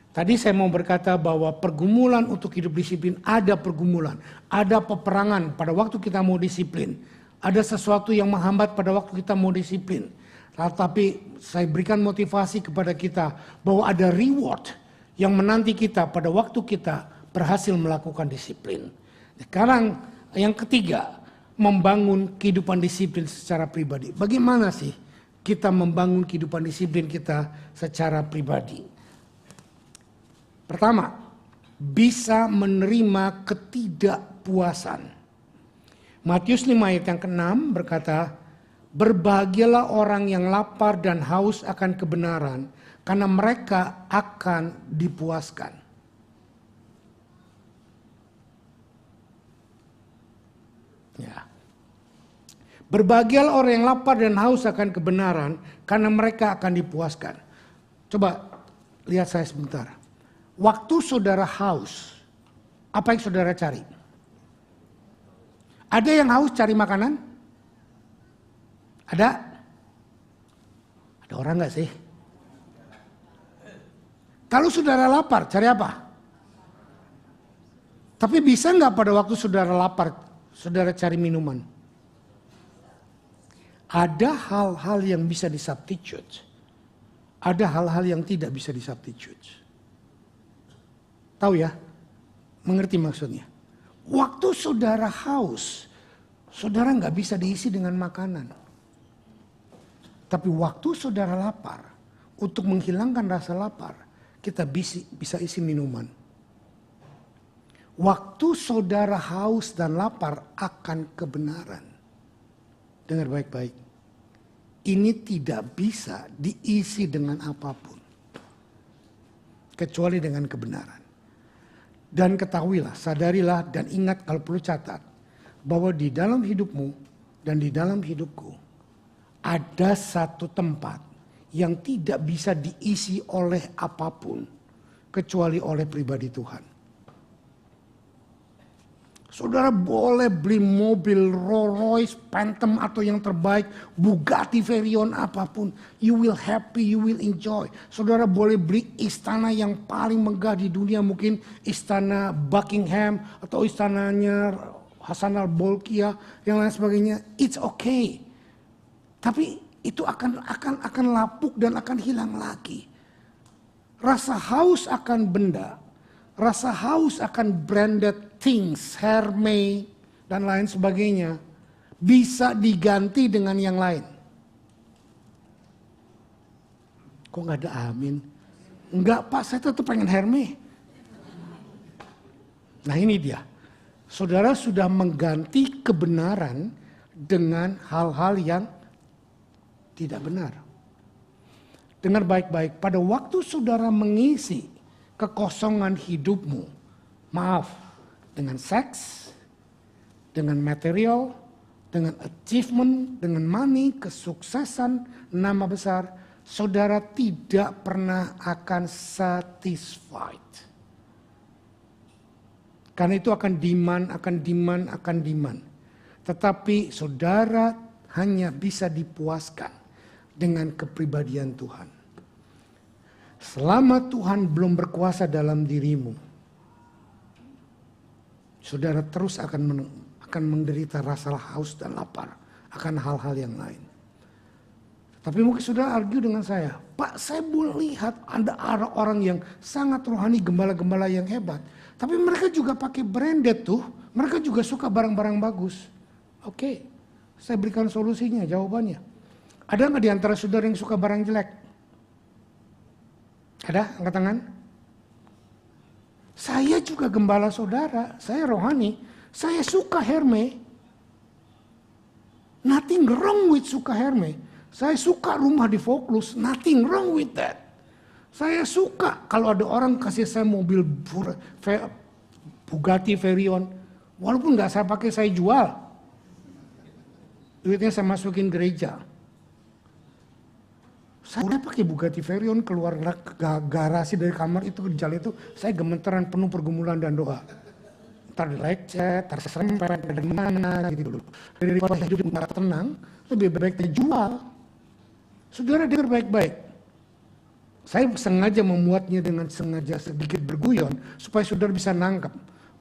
S1: Tadi saya mau berkata bahwa pergumulan untuk hidup disiplin, ada pergumulan. Ada peperangan pada waktu kita mau disiplin. Ada sesuatu yang menghambat pada waktu kita mau disiplin. Tapi saya berikan motivasi kepada kita bahwa ada reward yang menanti kita pada waktu kita berhasil melakukan disiplin. Sekarang yang ketiga, membangun kehidupan disiplin secara pribadi. Bagaimana sih kita membangun kehidupan disiplin kita secara pribadi? Pertama, bisa menerima ketidakpuasan. Matius 5 ayat yang ke-6 berkata, berbahagialah orang yang lapar dan haus akan kebenaran, karena mereka akan dipuaskan. Ya. Berbahagialah orang yang lapar dan haus akan kebenaran, karena mereka akan dipuaskan. Coba lihat saya sebentar. Waktu saudara haus, apa yang saudara cari? Ada yang haus cari makanan? Ada? Ada orang nggak sih? Kalau saudara lapar, cari apa? Tapi bisa nggak pada waktu saudara lapar, saudara cari minuman? Ada hal-hal yang bisa disubstitute. Ada hal-hal yang tidak bisa disubstitute. Tahu ya? Mengerti maksudnya? Waktu saudara haus, saudara nggak bisa diisi dengan makanan. Tapi waktu saudara lapar, untuk menghilangkan rasa lapar, kita bisa isi minuman. Waktu saudara haus dan lapar akan kebenaran. Dengar baik-baik. Ini tidak bisa diisi dengan apapun. Kecuali dengan kebenaran. Dan ketahuilah, sadarilah dan ingat kalau perlu catat. Bahwa di dalam hidupmu dan di dalam hidupku. Ada satu tempat yang tidak bisa diisi oleh apapun. Kecuali oleh pribadi Tuhan. Saudara boleh beli mobil Rolls Royce, Phantom atau yang terbaik, Bugatti Veyron apapun. You will happy, you will enjoy. Saudara boleh beli istana yang paling megah di dunia, mungkin istana Buckingham atau istananya Hasan al-Bolkiah, yang lain sebagainya. It's okay. Tapi itu akan lapuk dan akan hilang lagi. Rasa haus akan benda. Rasa haus akan branded things, Hermes dan lain sebagainya, bisa diganti dengan yang lain. Kok nggak ada amin? Enggak Pak, saya tetap pengen Hermes. Nah ini dia, saudara sudah mengganti kebenaran dengan hal-hal yang tidak benar. Dengar baik-baik, pada waktu saudara mengisi kekosongan hidupmu, maaf, dengan seks, dengan material, dengan achievement, dengan money, kesuksesan, nama besar, saudara tidak pernah akan satisfied. Karena itu akan demand. Tetapi saudara hanya bisa dipuaskan dengan kepribadian Tuhan. Selama Tuhan belum berkuasa dalam dirimu, saudara terus akan menderita rasa haus dan lapar akan hal-hal yang lain. Tapi mungkin saudara argue dengan saya, Pak, saya boleh lihat ada orang yang sangat rohani, gembala-gembala yang hebat. Tapi mereka juga pakai branded tuh, mereka juga suka barang-barang bagus. Oke, saya berikan solusinya, jawabannya. Ada nggak di antara saudara yang suka barang jelek? Ada? Angkat tangan. Saya juga gembala saudara, saya rohani, saya suka Hermes. Nothing wrong with suka Hermes. Saya suka rumah di Vaucluse, nothing wrong with that. Saya suka kalau ada orang kasih saya mobil Bugatti Veyron, walaupun nggak saya pakai, saya jual. Duitnya saya masukin gereja. Saya udah pakai Bugatti Veyron, keluar garasi dari kamar itu ke jalan itu, saya gemeteran penuh pergumulan dan doa. Ntar lecet, terserempet, dari mana gitu loh. Daripada hidup nggak tenang, lebih baik dijual. Saudara dengar baik-baik. Saya sengaja memuatnya dengan sengaja sedikit berguyon, supaya saudara bisa nangkep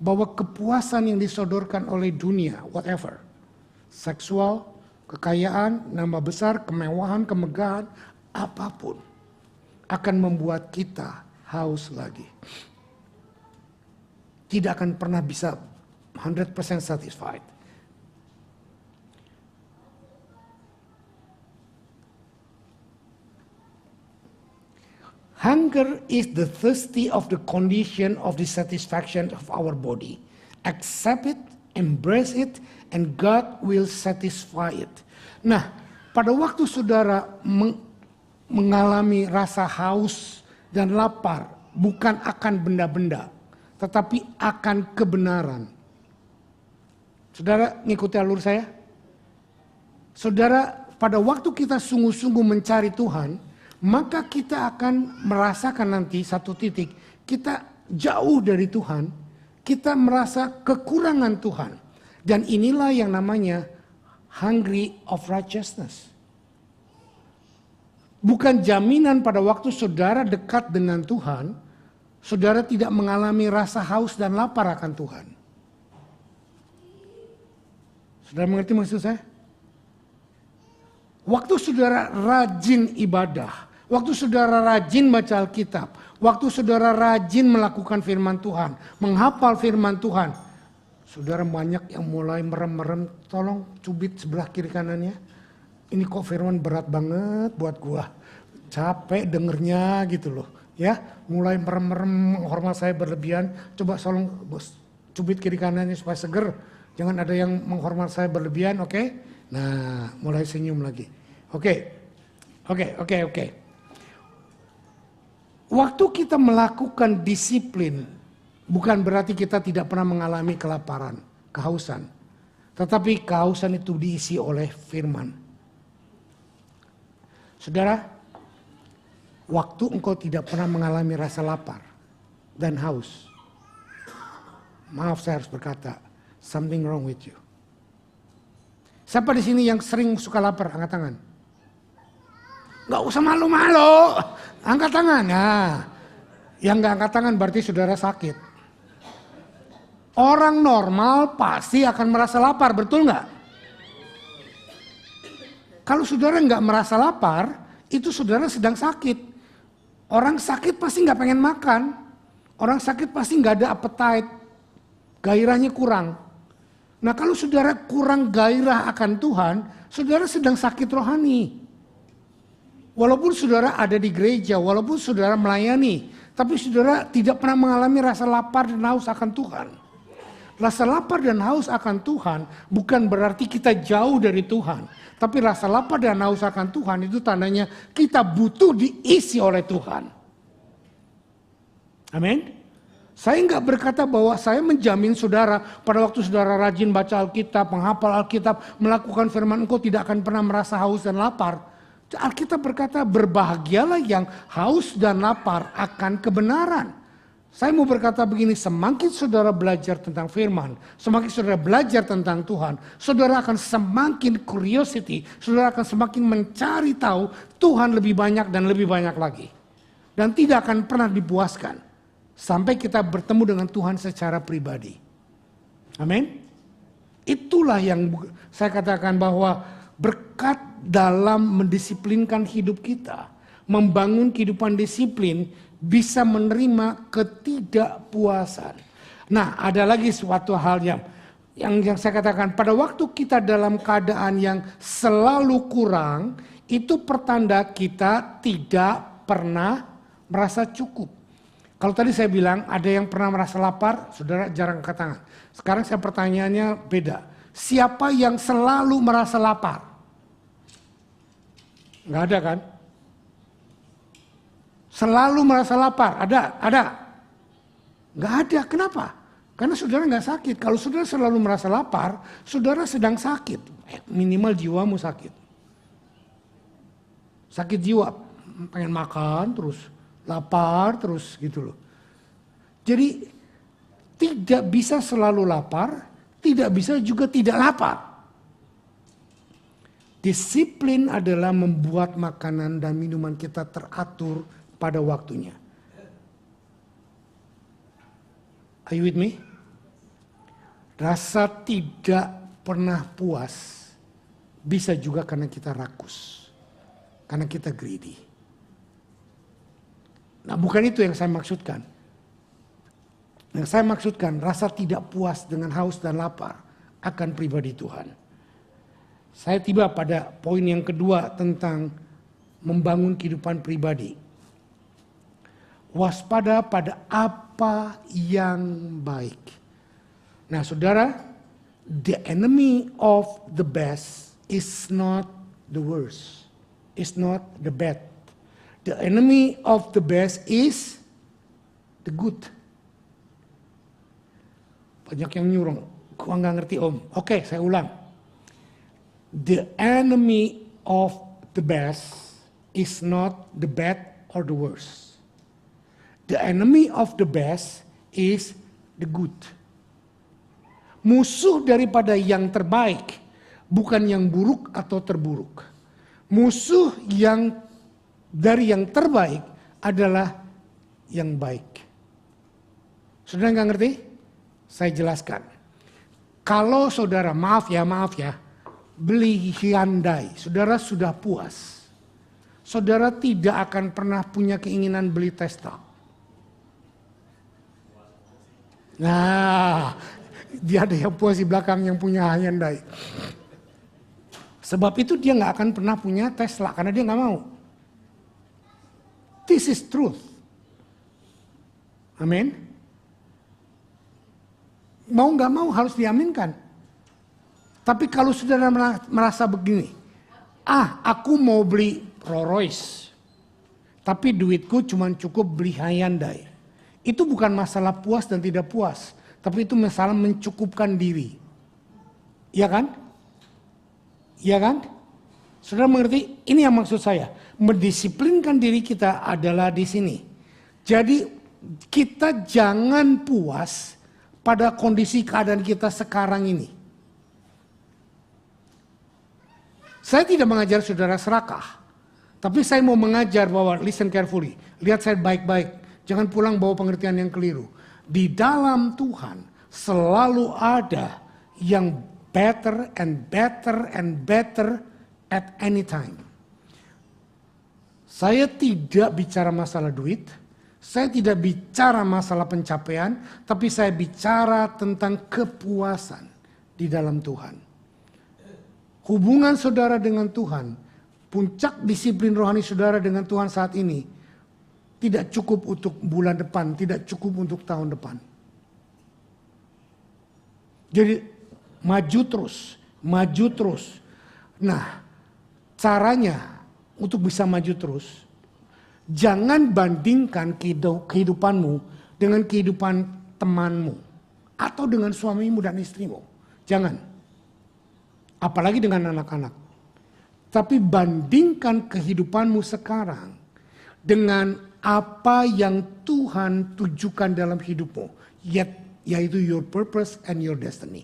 S1: bahwa kepuasan yang disodorkan oleh dunia, whatever, seksual, kekayaan, nama besar, kemewahan, kemegahan, apapun akan membuat kita haus lagi. Tidak akan pernah bisa 100% satisfied. Hunger is the thirsty of the condition of the satisfaction of our body. Accept it, embrace it, and God will satisfy it. Nah, pada waktu saudara mengalami rasa haus dan lapar bukan akan benda-benda, tetapi akan kebenaran. Saudara ngikuti alur saya? Saudara, pada waktu kita sungguh-sungguh mencari Tuhan, maka kita akan merasakan nanti satu titik, kita jauh dari Tuhan, kita merasa kekurangan Tuhan. Dan inilah yang namanya hungry of righteousness. Bukan jaminan pada waktu saudara dekat dengan Tuhan, saudara tidak mengalami rasa haus dan lapar akan Tuhan. Saudara mengerti maksud saya? Waktu saudara rajin ibadah, waktu saudara rajin baca Alkitab, waktu saudara rajin melakukan firman Tuhan, menghafal firman Tuhan, saudara banyak yang mulai merem-merem, tolong cubit sebelah kiri kanannya. Ini kok firman berat banget buat gua. Capek dengernya gitu loh. Ya, mulai merem-merem, menghormat saya berlebihan. Coba tolong cubit kiri kanannya supaya seger. Jangan ada yang menghormat saya berlebihan, oke? Nah, mulai senyum lagi. Oke. Waktu kita melakukan disiplin, bukan berarti kita tidak pernah mengalami kelaparan, kehausan. Tetapi kehausan itu diisi oleh firman. Saudara, waktu engkau tidak pernah mengalami rasa lapar dan haus, maaf saya harus berkata, something wrong with you. Siapa di sini yang sering suka lapar? Angkat tangan. Gak usah malu-malu, angkat tangan. Nah, yang gak angkat tangan berarti saudara sakit. Orang normal pasti akan merasa lapar, betul gak? Kalau saudara gak merasa lapar, itu saudara sedang sakit. Orang sakit pasti gak pengen makan. Orang sakit pasti gak ada appetite. Gairahnya kurang. Nah kalau saudara kurang gairah akan Tuhan, saudara sedang sakit rohani. Walaupun saudara ada di gereja, walaupun saudara melayani, tapi saudara tidak pernah mengalami rasa lapar dan haus akan Tuhan. Rasa lapar dan haus akan Tuhan bukan berarti kita jauh dari Tuhan. Tapi rasa lapar dan haus akan Tuhan itu tandanya kita butuh diisi oleh Tuhan. Amin. Saya enggak berkata bahwa saya menjamin saudara pada waktu saudara rajin baca Alkitab, menghafal Alkitab, melakukan firman engkau tidak akan pernah merasa haus dan lapar. Alkitab berkata berbahagialah yang haus dan lapar akan kebenaran. Saya mau berkata begini, semakin saudara belajar tentang firman, semakin saudara belajar tentang Tuhan, saudara akan semakin curiosity, saudara akan semakin mencari tahu Tuhan lebih banyak dan lebih banyak lagi. Dan tidak akan pernah dipuaskan sampai kita bertemu dengan Tuhan secara pribadi. Amin. Itulah yang saya katakan bahwa berkat dalam mendisiplinkan hidup kita, membangun kehidupan disiplin, bisa menerima ketidakpuasan. Nah, ada lagi suatu hal yang saya katakan, pada waktu kita dalam keadaan yang selalu kurang, itu pertanda kita tidak pernah merasa cukup. Kalau tadi saya bilang ada yang pernah merasa lapar, saudara jarang angkat tangan. Sekarang saya pertanyaannya beda. Siapa yang selalu merasa lapar? Nggak ada kan? Selalu merasa lapar, ada? Nggak ada, kenapa? Karena saudara nggak sakit. Kalau saudara selalu merasa lapar, saudara sedang sakit. Minimal jiwamu sakit. Sakit jiwa, pengen makan terus, lapar terus gitu loh. Jadi tidak bisa selalu lapar, tidak bisa juga tidak lapar. Disiplin adalah membuat makanan dan minuman kita teratur pada waktunya. Are you with me? Rasa tidak pernah puas bisa juga karena kita rakus. Karena kita greedy. Nah bukan itu yang saya maksudkan. Yang saya maksudkan rasa tidak puas dengan haus dan lapar akan pribadi Tuhan. Saya tiba pada poin yang kedua tentang membangun kehidupan pribadi. Waspada pada apa yang baik. Nah saudara, the enemy of the best is not the worst. It's not the bad. The enemy of the best is the good. Banyak yang nyurung, gua nggak ngerti om. Oke, saya ulang. The enemy of the best is not the bad or the worst. The enemy of the best is the good. Musuh daripada yang terbaik bukan yang buruk atau terburuk. Musuh yang dari yang terbaik adalah yang baik. Saudara nggak ngerti? Saya jelaskan. Kalau saudara, maaf ya, beli Hyundai, saudara sudah puas. Saudara tidak akan pernah punya keinginan beli Tesla. Nah, dia ada yang puas di belakang yang punya Hyundai. Sebab itu dia nggak akan pernah punya Tesla karena dia nggak mau. This is truth. Amin. Mau nggak mau harus diaminkan. Tapi kalau saudara merasa begini, aku mau beli Rolls Royce, tapi duitku cuma cukup beli Hyundai. Itu bukan masalah puas dan tidak puas, tapi itu masalah mencukupkan diri. Iya kan? Iya kan? Saudara mengerti? Ini yang maksud saya. Mendisiplinkan diri kita adalah di sini. Jadi kita jangan puas pada kondisi keadaan kita sekarang ini. Saya tidak mengajar saudara serakah. Tapi saya mau mengajar bahwa listen carefully. Lihat saya baik-baik. Jangan pulang bawa pengertian yang keliru. Di dalam Tuhan selalu ada yang better and better and better at any time. Saya tidak bicara masalah duit. Saya tidak bicara masalah pencapaian. Tapi saya bicara tentang kepuasan di dalam Tuhan. Hubungan saudara dengan Tuhan, puncak disiplin rohani saudara dengan Tuhan saat ini, tidak cukup untuk bulan depan, tidak cukup untuk tahun depan. Jadi maju terus. Nah, caranya untuk bisa maju terus, jangan bandingkan kehidupanmu dengan kehidupan temanmu atau dengan suamimu dan istrimu. Jangan. Apalagi dengan anak-anak. Tapi bandingkan kehidupanmu sekarang dengan apa yang Tuhan tujukan dalam hidupmu. Yaitu your purpose and your destiny.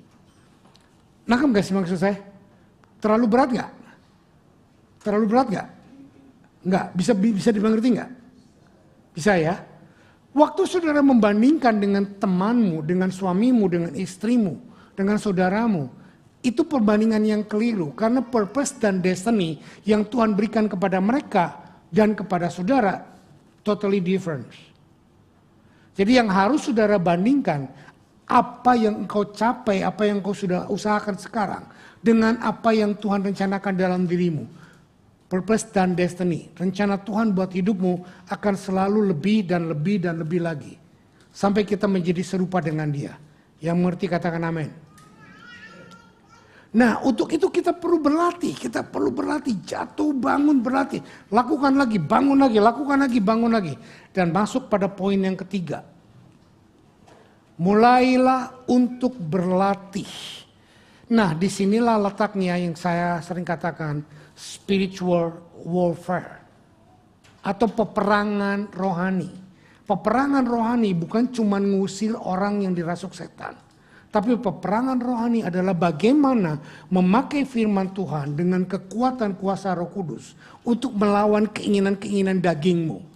S1: Nangkep gak sih maksud saya? Terlalu berat gak? Terlalu berat gak? Enggak, bisa dimengerti gak? Bisa ya? Waktu saudara membandingkan dengan temanmu, dengan suamimu, dengan istrimu, dengan saudaramu, itu perbandingan yang keliru. Karena purpose dan destiny yang Tuhan berikan kepada mereka dan kepada saudara totally different. Jadi yang harus saudara bandingkan apa yang engkau capai, apa yang engkau sudah usahakan sekarang dengan apa yang Tuhan rencanakan dalam dirimu. Purpose dan destiny. Rencana Tuhan buat hidupmu akan selalu lebih dan lebih dan lebih lagi. Sampai kita menjadi serupa dengan Dia. Yang mengerti katakan amin. Nah, untuk itu kita perlu berlatih, jatuh bangun berlatih, lakukan lagi, bangun lagi, lakukan lagi, bangun lagi. Dan masuk pada poin yang ketiga. Mulailah untuk berlatih. Nah, disinilah letaknya yang saya sering katakan spiritual warfare atau peperangan rohani. Peperangan rohani bukan cuma ngusir orang yang dirasuk setan. Tapi peperangan rohani adalah bagaimana memakai firman Tuhan dengan kekuatan kuasa Roh Kudus untuk melawan keinginan-keinginan dagingmu.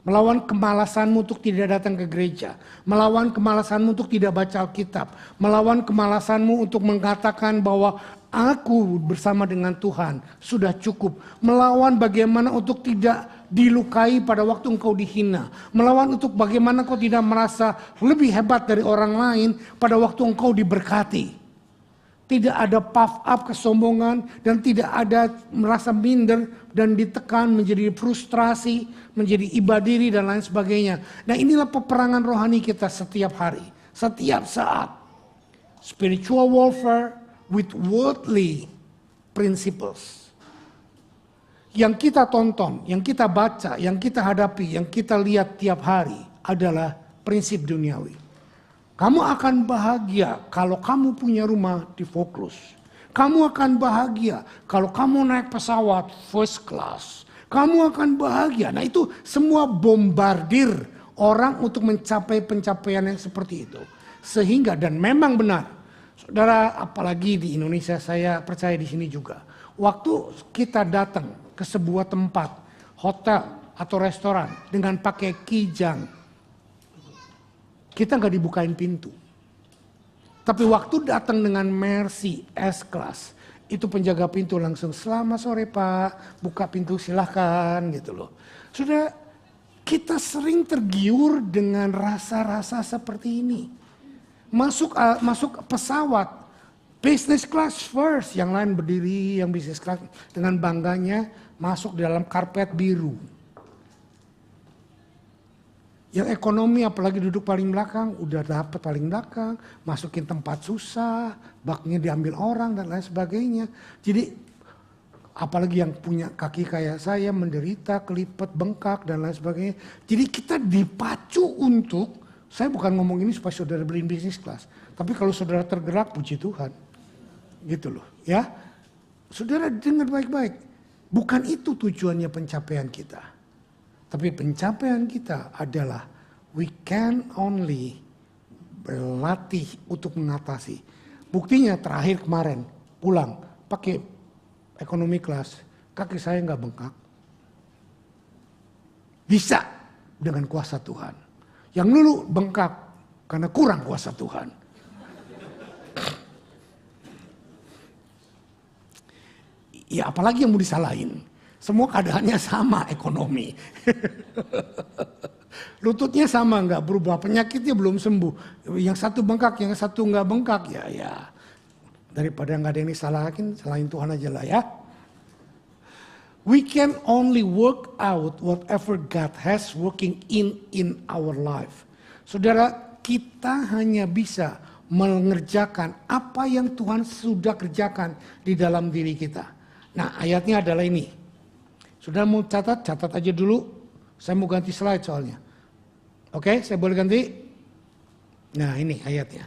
S1: Melawan kemalasanmu untuk tidak datang ke gereja. Melawan kemalasanmu untuk tidak baca Alkitab. Melawan kemalasanmu untuk mengatakan bahwa aku bersama dengan Tuhan sudah cukup. Melawan bagaimana untuk tidak dilukai pada waktu engkau dihina. Melawan untuk bagaimana engkau tidak merasa lebih hebat dari orang lain pada waktu engkau diberkati. Tidak ada puff up kesombongan dan tidak ada merasa minder dan ditekan menjadi frustrasi, menjadi iba diri dan lain sebagainya. Nah, inilah peperangan rohani kita setiap hari, setiap saat. Spiritual warfare with worldly principles. yang kita tonton, yang kita baca, yang kita hadapi, yang kita lihat tiap hari adalah prinsip duniawi. Kamu akan bahagia kalau kamu punya rumah di Vaucluse. Kamu akan bahagia kalau kamu naik pesawat first class. Kamu akan bahagia. Nah itu semua bombardir orang untuk mencapai pencapaian yang seperti itu. Sehingga dan memang benar. Saudara, apalagi di Indonesia, saya percaya di sini juga. Waktu kita datang ke sebuah tempat, hotel atau restoran dengan pakai kijang, kita nggak dibukain pintu. Tapi waktu datang dengan Mercy S-Class, itu penjaga pintu langsung, "Selamat sore Pak, buka pintu silahkan," gitu loh. Sudah, kita sering tergiur dengan rasa-rasa seperti ini. Masuk pesawat, business class first, yang lain berdiri, yang business class dengan bangganya masuk di dalam karpet biru. Yang ekonomi apalagi duduk paling belakang, udah dapat paling belakang, masukin tempat susah, baknya diambil orang dan lain sebagainya. Jadi apalagi yang punya kaki kayak saya menderita, kelipet, bengkak dan lain sebagainya. Jadi kita dipacu untuk, saya bukan ngomong ini supaya saudara beli bisnis kelas, tapi kalau saudara tergerak puji Tuhan. Gitu loh ya. Saudara dengar baik-baik, bukan itu tujuannya pencapaian kita. Tapi pencapaian kita adalah we can only berlatih untuk mengatasi. Buktinya terakhir kemarin pulang pakai ekonomi kelas, kaki saya nggak bengkak. Bisa dengan kuasa Tuhan. Yang dulu bengkak karena kurang kuasa Tuhan. Ya apalagi yang mau disalahin. Semua keadaannya sama ekonomi. Lututnya sama nggak berubah, penyakitnya belum sembuh. Yang satu bengkak, yang satu nggak bengkak, ya. Daripada nggak ada yang disalahin, salahin Tuhan aja lah ya. We can only work out whatever God has working in our life. Saudara, kita hanya bisa mengerjakan apa yang Tuhan sudah kerjakan di dalam diri kita. Nah ayatnya adalah ini. Sudah mau catat aja dulu. Saya mau ganti slide soalnya. Oke, saya boleh ganti? Nah ini ayatnya.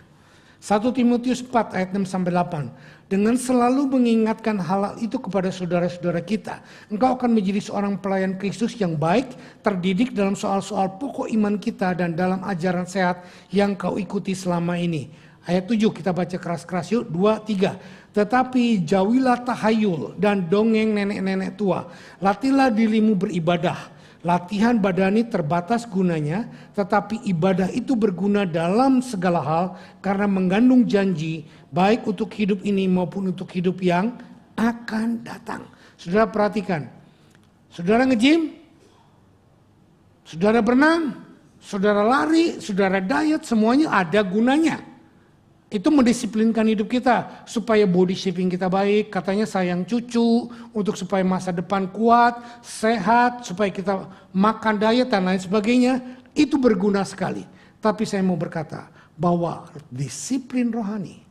S1: 1 Timotius 4 ayat 6-8. Dengan selalu mengingatkan hal itu kepada saudara-saudara kita. Engkau akan menjadi seorang pelayan Kristus yang baik. Terdidik dalam soal-soal pokok iman kita dan dalam ajaran sehat yang kau ikuti selama ini. Ayat 7 kita baca keras-keras yuk. 2, 3. Tetapi jauhilah tahayul dan dongeng nenek-nenek tua. Latihlah dirimu beribadah. Latihan badani terbatas gunanya, tetapi ibadah itu berguna dalam segala hal karena mengandung janji baik untuk hidup ini maupun untuk hidup yang akan datang. Saudara perhatikan, saudara nge-gym, saudara berenang, saudara lari, saudara diet, semuanya ada gunanya. Itu mendisiplinkan hidup kita supaya body shaping kita baik, katanya sayang cucu, untuk supaya masa depan kuat, sehat, supaya kita makan diet dan lain sebagainya, itu berguna sekali. Tapi saya mau berkata bahwa disiplin rohani,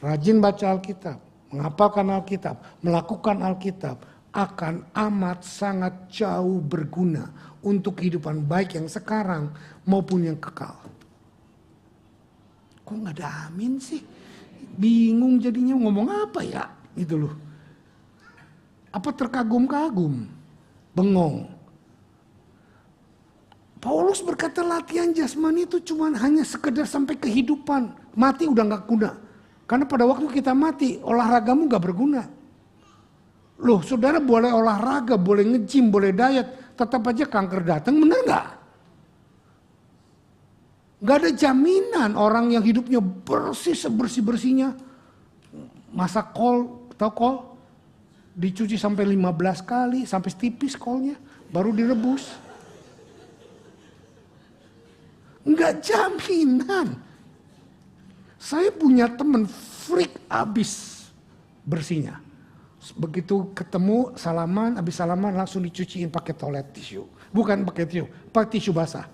S1: rajin baca Alkitab, menghafalkan Alkitab, melakukan Alkitab akan amat sangat jauh berguna untuk kehidupan baik yang sekarang maupun yang kekal. Kok gak ada amin sih? Bingung jadinya ngomong apa ya? Gitu loh. Apa terkagum-kagum? Bengong. Paulus berkata latihan jasmani itu cuma hanya sekedar sampai kehidupan. Mati udah gak guna. Karena pada waktu kita mati, olahragamu gak berguna. Loh saudara boleh olahraga, boleh nge-gym, boleh diet. Tetap aja kanker datang, bener gak? Gak ada jaminan orang yang hidupnya bersih sebersih-bersihnya. Masak kol, tahu kol? Dicuci sampai 15 kali, sampai tipis kolnya, baru direbus. Enggak jaminan. Saya punya teman freak abis bersihnya. Begitu ketemu salaman, habis salaman langsung dicuciin pakai toilet tisu. Bukan pakai tisu, pakai tisu basah.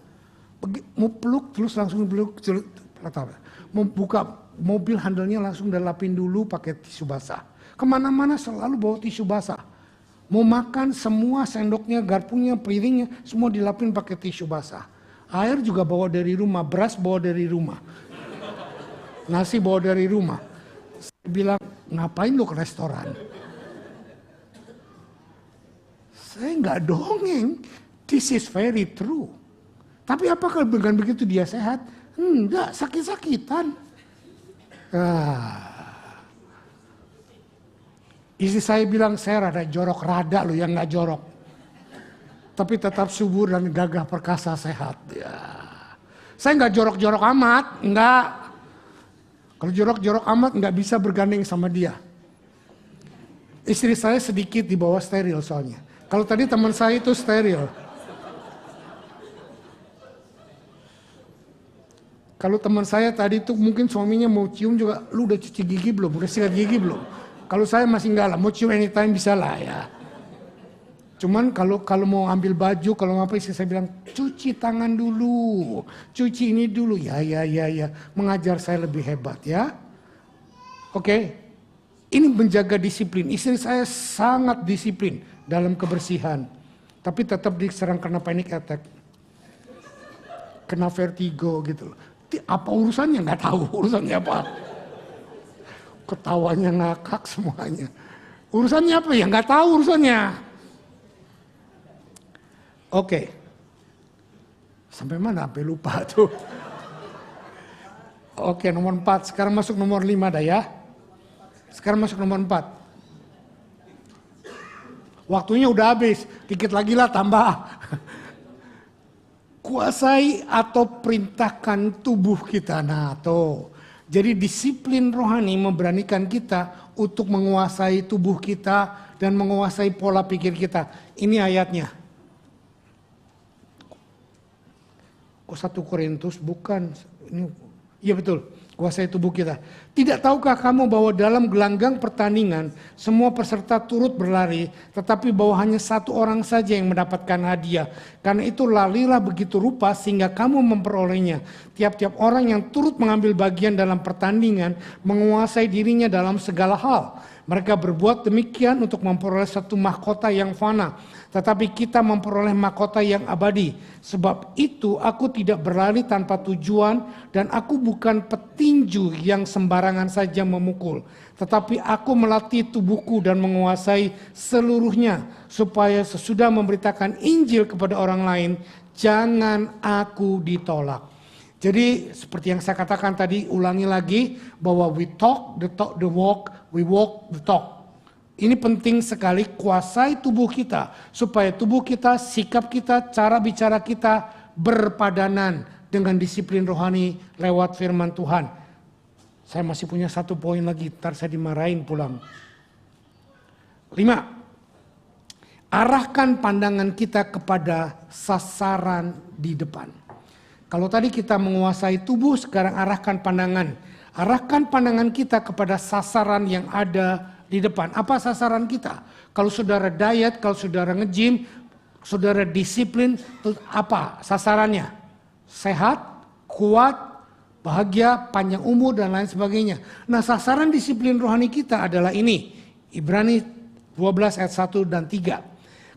S1: Mau peluk terus langsung peluk, mau buka mobil handalnya langsung dilapin dulu pakai tisu basah. Kemana-mana selalu bawa tisu basah. Mau makan semua sendoknya, garpunya, piringnya semua dilapin pakai tisu basah. Air juga bawa dari rumah, beras bawa dari rumah. Nasi bawa dari rumah. Saya bilang, ngapain lu ke restoran? Saya nggak dongeng, this is very true. Tapi apakah dengan begitu dia sehat? Enggak, sakit-sakitan. Istri saya bilang, saya rada jorok, rada loh yang nggak jorok. Tapi tetap subur dan gagah perkasa sehat. Ya. Saya nggak jorok-jorok amat, nggak. Kalau jorok-jorok amat nggak bisa bergandeng sama dia. Istri saya sedikit di bawah steril soalnya. Kalau tadi teman saya itu steril. Kalau teman saya tadi itu mungkin suaminya mau cium juga, lu udah cuci gigi belum? Udah sikat gigi belum? Kalau saya masih enggak lah, mau cium anytime bisa lah ya. Cuman kalau mau ambil baju, kalau ngapain saya bilang, cuci tangan dulu, cuci ini dulu. Ya. Mengajar saya lebih hebat ya. Oke. Ini menjaga disiplin. Istri saya sangat disiplin dalam kebersihan. Tapi tetap diserang karena panic attack. Kena vertigo gitu loh. Apa urusannya? Nggak tahu urusannya apa. Ketawanya ngakak semuanya. Urusannya apa ya? Nggak tahu urusannya. Oke. Sampai mana? Sampai lupa tuh. Oke, nomor 4. Sekarang masuk nomor 5 dah ya. Sekarang masuk nomor 4. Waktunya udah habis. Dikit lagi lah tambah. Kuasai atau perintahkan tubuh kita. Nah tuh. Jadi disiplin rohani memberanikan kita untuk menguasai tubuh kita dan menguasai pola pikir kita. Ini ayatnya. Oh 1 Korintus bukan. Iya betul. Kuasai tubuh kita. Tidak tahukah kamu bahwa dalam gelanggang pertandingan semua peserta turut berlari, tetapi bahwa hanya 1 orang saja yang mendapatkan hadiah. Karena itu larilah begitu rupa sehingga kamu memperolehnya. Tiap-tiap orang yang turut mengambil bagian dalam pertandingan menguasai dirinya dalam segala hal. Mereka berbuat demikian untuk memperoleh satu mahkota yang fana. Tetapi kita memperoleh mahkota yang abadi. Sebab itu aku tidak berlari tanpa tujuan dan aku bukan petinju yang sembarangan saja memukul. Tetapi aku melatih tubuhku dan menguasai seluruhnya. Supaya sesudah memberitakan Injil kepada orang lain, jangan aku ditolak. Jadi seperti yang saya katakan tadi, ulangi lagi bahwa we talk the walk, we walk the talk. Ini penting sekali, kuasai tubuh kita supaya tubuh kita, sikap kita, cara bicara kita berpadanan dengan disiplin rohani lewat firman Tuhan. Saya masih punya 1 poin lagi, ntar saya dimarahin pulang. 5. Arahkan pandangan kita kepada sasaran di depan. Kalau tadi kita menguasai tubuh, sekarang arahkan pandangan. Arahkan pandangan kita kepada sasaran yang ada di depan. Apa sasaran kita? Kalau saudara diet, kalau saudara nge-gym, saudara disiplin, apa sasarannya? Sehat, kuat, bahagia, panjang umur, dan lain sebagainya. Nah, sasaran disiplin rohani kita adalah ini. Ibrani 12 ayat 1 dan 3.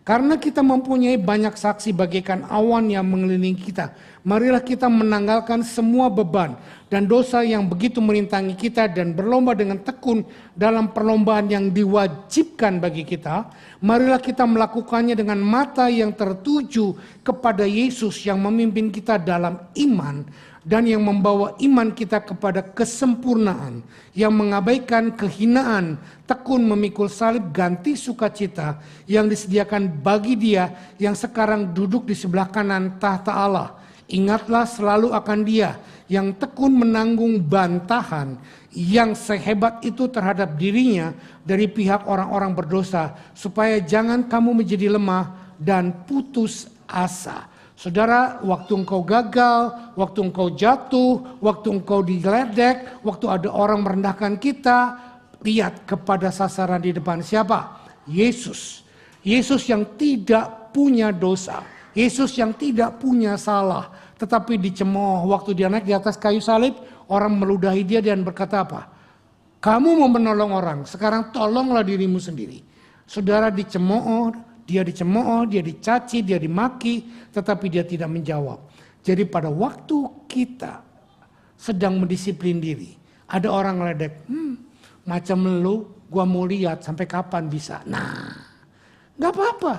S1: Karena kita mempunyai banyak saksi bagaikan awan yang mengelilingi kita, marilah kita menanggalkan semua beban dan dosa yang begitu merintangi kita dan berlomba dengan tekun dalam perlombaan yang diwajibkan bagi kita. Marilah kita melakukannya dengan mata yang tertuju kepada Yesus yang memimpin kita dalam iman dan yang membawa iman kita kepada kesempurnaan, yang mengabaikan kehinaan, tekun memikul salib ganti sukacita yang disediakan bagi Dia yang sekarang duduk di sebelah kanan tahta Allah. Ingatlah selalu akan Dia yang tekun menanggung bantahan yang sehebat itu terhadap dirinya dari pihak orang-orang berdosa, supaya jangan kamu menjadi lemah dan putus asa. Saudara, waktu engkau gagal, waktu engkau jatuh, waktu engkau diledek, waktu ada orang merendahkan kita, lihat kepada sasaran di depan. Siapa? Yesus. Yesus yang tidak punya dosa. Yesus yang tidak punya salah. Tetapi dicemooh waktu dia naik di atas kayu salib, orang meludahi dia dan berkata apa? Kamu mau menolong orang, sekarang tolonglah dirimu sendiri. Saudara dicemooh, dia dicaci, dia dimaki, tetapi dia tidak menjawab. Jadi pada waktu kita sedang mendisiplin diri, ada orang ledek, macam lu, gua mau lihat sampai kapan bisa. Nah, gak apa-apa.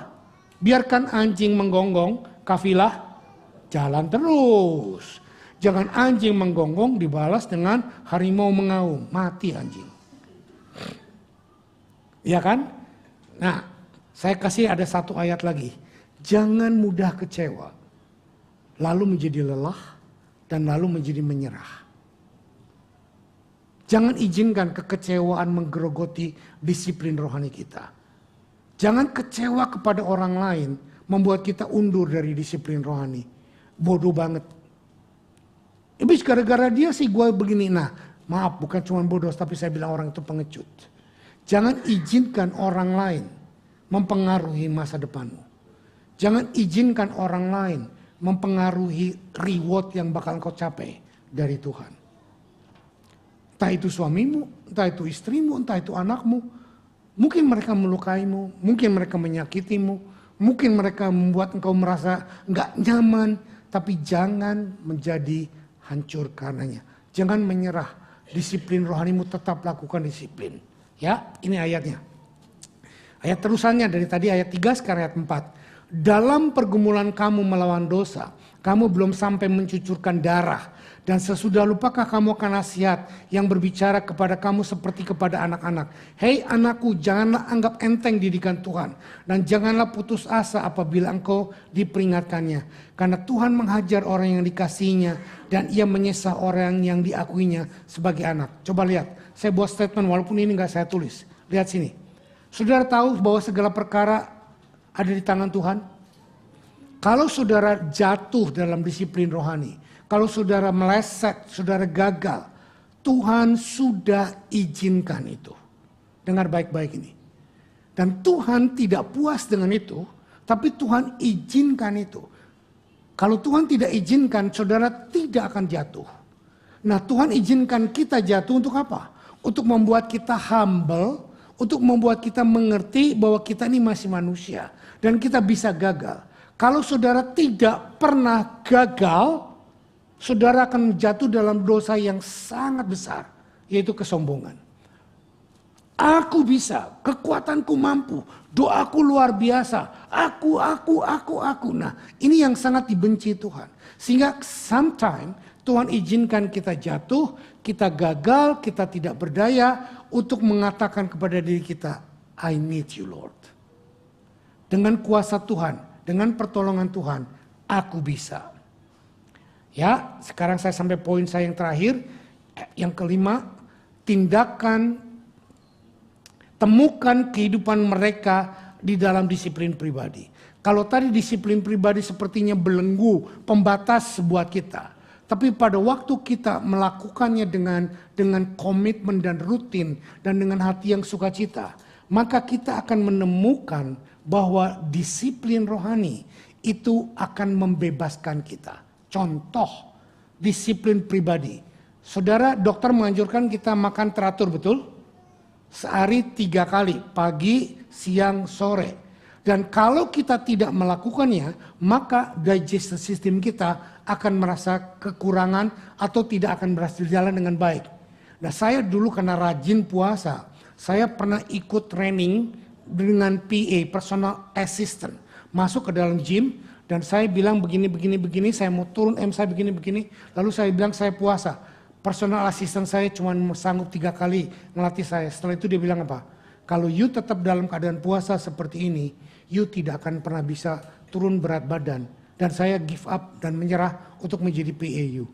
S1: Biarkan anjing menggonggong, kafilah jalan terus. Jangan anjing menggonggong dibalas dengan harimau mengaum, mati anjing. Ya kan? Nah, saya kasih ada satu ayat lagi. Jangan mudah kecewa, lalu menjadi lelah, dan lalu menjadi menyerah. Jangan izinkan kekecewaan menggerogoti disiplin rohani kita. Jangan kecewa kepada orang lain membuat kita undur dari disiplin rohani. Bodoh banget. Habis gara-gara dia sih gue begini. Nah, maaf bukan cuma bodoh tapi saya bilang orang itu pengecut. Jangan izinkan orang lain mempengaruhi masa depanmu. Jangan izinkan orang lain mempengaruhi reward yang bakal kau capai dari Tuhan. Entah itu suamimu, entah itu istrimu, entah itu anakmu. Mungkin mereka melukaimu, mungkin mereka menyakitimu, mungkin mereka membuat engkau merasa nggak nyaman. Tapi jangan menjadi hancur karenanya. Jangan menyerah. Disiplin rohanimu tetap lakukan disiplin. Ya, ini ayatnya. Ayat terusannya dari tadi ayat 3 sekarang ayat 4. Dalam pergumulan kamu melawan dosa, kamu belum sampai mencucurkan darah. Dan sesudah lupakah kamu akan nasihat yang berbicara kepada kamu seperti kepada anak-anak. Hei anakku, janganlah anggap enteng didikan Tuhan. Dan janganlah putus asa apabila engkau diperingatkannya. Karena Tuhan menghajar orang yang dikasihinya. Dan ia menyesah orang yang diakuinya sebagai anak. Coba lihat, saya buat statement walaupun ini gak saya tulis. Lihat sini. Saudara tahu bahwa segala perkara ada di tangan Tuhan? Kalau saudara jatuh dalam disiplin rohani, kalau saudara meleset, saudara gagal, Tuhan sudah izinkan itu. Dengar baik-baik ini. Dan Tuhan tidak puas dengan itu, tapi Tuhan izinkan itu. Kalau Tuhan tidak izinkan, saudara tidak akan jatuh. Nah, Tuhan izinkan kita jatuh untuk apa? Untuk membuat kita humble, untuk membuat kita mengerti bahwa kita ini masih manusia. Dan kita bisa gagal. Kalau saudara tidak pernah gagal, saudara akan jatuh dalam dosa yang sangat besar, yaitu kesombongan. Aku bisa, kekuatanku mampu, doaku luar biasa, aku. Nah, ini yang sangat dibenci Tuhan. Sehingga sometimes Tuhan izinkan kita jatuh, kita gagal, kita tidak berdaya untuk mengatakan kepada diri kita, I need you Lord. Dengan kuasa Tuhan, dengan pertolongan Tuhan, aku bisa. Ya, sekarang saya sampai poin saya yang terakhir. Yang kelima, temukan kehidupan mereka di dalam disiplin pribadi. Kalau tadi disiplin pribadi sepertinya belenggu, pembatas buat kita. Tapi pada waktu kita melakukannya dengan komitmen dan rutin dan dengan hati yang sukacita, maka kita akan menemukan bahwa disiplin rohani itu akan membebaskan kita. Contoh disiplin pribadi. Saudara, dokter menganjurkan kita makan teratur, betul? Sehari 3 kali, pagi, siang, sore. Dan kalau kita tidak melakukannya, maka digestive system kita akan merasa kekurangan atau tidak akan berjalan dengan baik. Nah, saya dulu karena rajin puasa, saya pernah ikut training dengan PA, personal assistant. Masuk ke dalam gym dan saya bilang begini, saya mau turun saya begini. Lalu saya bilang saya puasa. Personal assistant saya cuma sanggup 3 kali melatih saya. Setelah itu dia bilang apa? Kalau you tetap dalam keadaan puasa seperti ini, you tidak akan pernah bisa turun berat badan. Dan saya give up dan menyerah untuk menjadi PA you.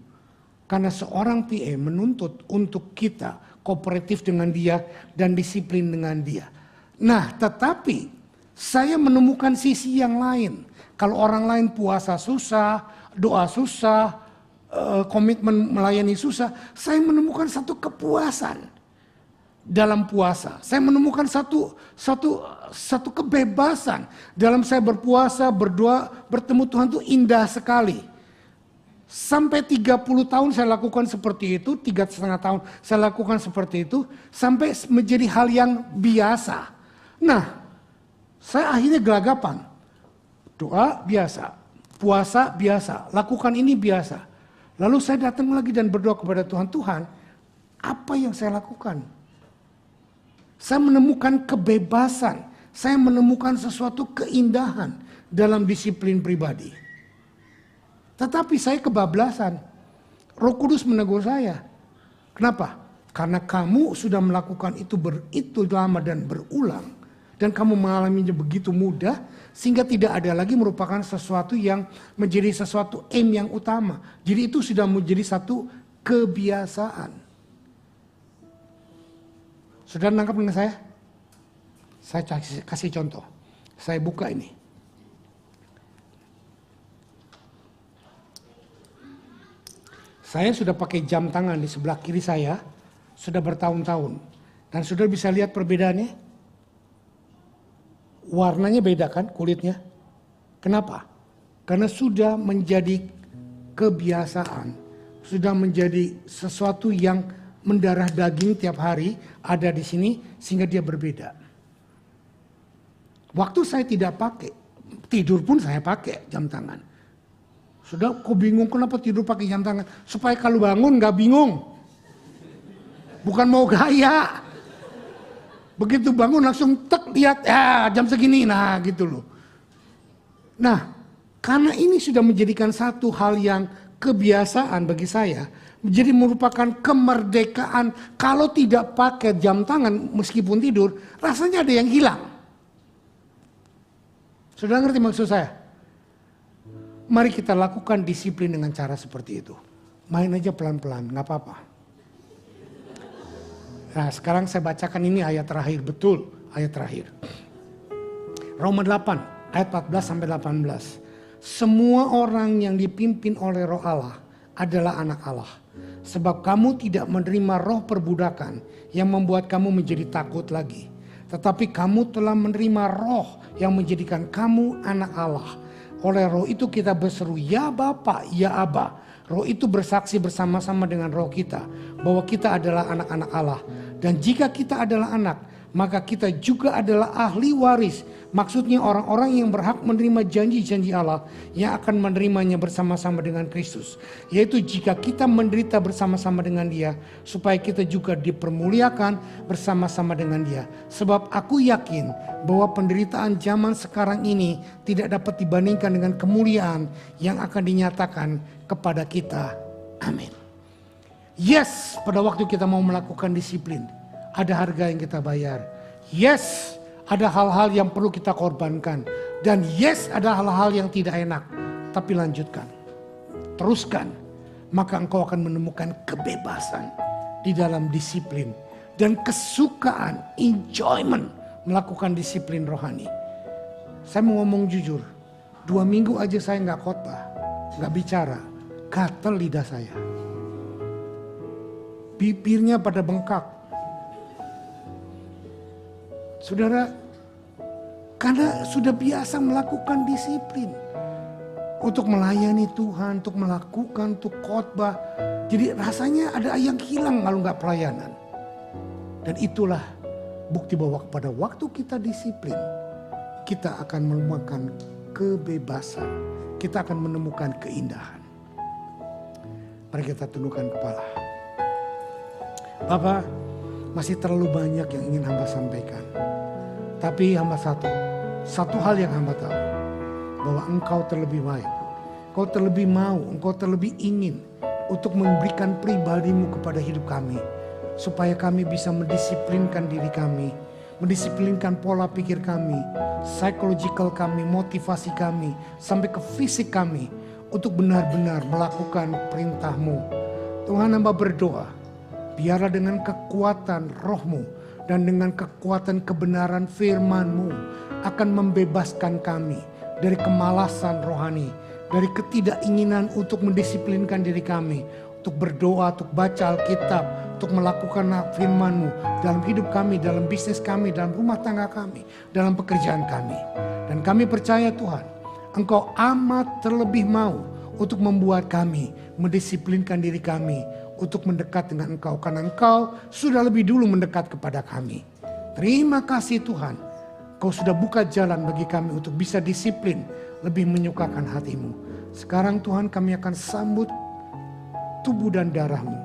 S1: Karena seorang PA menuntut untuk kita kooperatif dengan dia dan disiplin dengan dia. Nah, tetapi saya menemukan sisi yang lain. Kalau orang lain puasa susah, doa susah, komitmen melayani susah, saya menemukan satu kepuasan dalam puasa. Saya menemukan satu kebebasan dalam saya berpuasa, berdoa, bertemu Tuhan itu indah sekali. Sampai 30 tahun saya lakukan seperti itu, 3,5 tahun saya lakukan seperti itu, sampai menjadi hal yang biasa. Nah, Saya akhirnya gelagapan. Doa biasa, puasa biasa, lakukan ini biasa. Lalu saya datang lagi dan berdoa kepada Tuhan, Tuhan, apa yang saya lakukan? Saya menemukan kebebasan, saya menemukan sesuatu keindahan dalam disiplin pribadi. Tetapi saya kebablasan. Roh Kudus menegur saya. Kenapa? Karena kamu sudah melakukan itu lama dan berulang. Dan kamu mengalaminya begitu mudah sehingga tidak ada lagi merupakan sesuatu yang menjadi sesuatu aim yang utama. Jadi itu sudah menjadi satu kebiasaan. Sudah nangkap dengan saya? Saya kasih contoh. Saya buka ini. Saya sudah pakai jam tangan di sebelah kiri saya sudah bertahun-tahun. Dan sudah bisa lihat perbedaannya? Warnanya beda kan kulitnya? Kenapa? Karena sudah menjadi kebiasaan. Sudah menjadi sesuatu yang mendarah daging tiap hari ada di sini sehingga dia berbeda. Waktu saya tidak pakai, tidur pun saya pakai jam tangan. Sudah kok bingung kenapa tidur pakai jam tangan? Supaya kalau bangun gak bingung. Bukan mau gaya. Begitu bangun langsung tek lihat ya jam segini, nah gitu loh. Nah karena ini sudah menjadikan satu hal yang kebiasaan bagi saya. Menjadi merupakan kemerdekaan. Kalau tidak pakai jam tangan meskipun tidur rasanya ada yang hilang. Sudah ngerti maksud saya? Mari kita lakukan disiplin dengan cara seperti itu. Main aja pelan-pelan, gak apa-apa. Nah sekarang saya bacakan ini ayat terakhir, betul ayat terakhir. Roma 8 ayat 14 sampai 18. Semua orang yang dipimpin oleh Roh Allah adalah anak Allah. Sebab kamu tidak menerima roh perbudakan yang membuat kamu menjadi takut lagi. Tetapi kamu telah menerima roh yang menjadikan kamu anak Allah. Oleh roh itu kita berseru, ya Bapa, ya Aba. Roh itu bersaksi bersama-sama dengan roh kita bahwa kita adalah anak-anak Allah. Dan jika kita adalah anak, maka kita juga adalah ahli waris. Maksudnya orang-orang yang berhak menerima janji-janji Allah yang akan menerimanya bersama-sama dengan Kristus. Yaitu jika kita menderita bersama-sama dengan Dia, supaya kita juga dipermuliakan bersama-sama dengan Dia. Sebab aku yakin bahwa penderitaan zaman sekarang ini tidak dapat dibandingkan dengan kemuliaan yang akan dinyatakan kepada kita. Amin. Yes, pada waktu kita mau melakukan disiplin, ada harga yang kita bayar. Yes, ada hal-hal yang perlu kita korbankan. Dan yes, ada hal-hal yang tidak enak. Tapi lanjutkan, teruskan. Maka engkau akan menemukan kebebasan di dalam disiplin. Dan kesukaan, enjoyment melakukan disiplin rohani. Saya mau ngomong jujur, 2 minggu aja saya gak khotbah, gak bicara. Gatel lidah saya. Bibirnya pada bengkak. Saudara, karena sudah biasa melakukan disiplin. Untuk melayani Tuhan, untuk melakukan, untuk khotbah. Jadi rasanya ada yang hilang kalau gak pelayanan. Dan itulah bukti bahwa pada waktu kita disiplin, kita akan menemukan kebebasan. Kita akan menemukan keindahan. Mari kita tundukkan kepala. Bapak, masih terlalu banyak yang ingin hamba sampaikan. Tapi hamba satu hal yang hamba tahu. Bahwa engkau terlebih baik. Engkau terlebih mau, engkau terlebih ingin untuk memberikan pribadimu kepada hidup kami. Supaya kami bisa mendisiplinkan diri kami. Mendisiplinkan pola pikir kami. Psychological kami, motivasi kami. Sampai ke fisik kami. Untuk benar-benar melakukan perintah-Mu. Tuhan, hamba berdoa. Biarlah dengan kekuatan roh-Mu dan dengan kekuatan kebenaran firman-Mu akan membebaskan kami dari kemalasan rohani. Dari ketidakinginan untuk mendisiplinkan diri kami. Untuk berdoa, untuk baca Alkitab. Untuk melakukan firman-Mu dalam hidup kami, dalam bisnis kami, dalam rumah tangga kami. Dalam pekerjaan kami. Dan kami percaya Tuhan, Engkau amat terlebih mau untuk membuat kami mendisiplinkan diri kami untuk mendekat dengan Engkau. Karena Engkau sudah lebih dulu mendekat kepada kami. Terima kasih Tuhan. Kau sudah buka jalan bagi kami untuk bisa disiplin, lebih menyukakan hati-Mu. Sekarang Tuhan, kami akan sambut tubuh dan darah-Mu.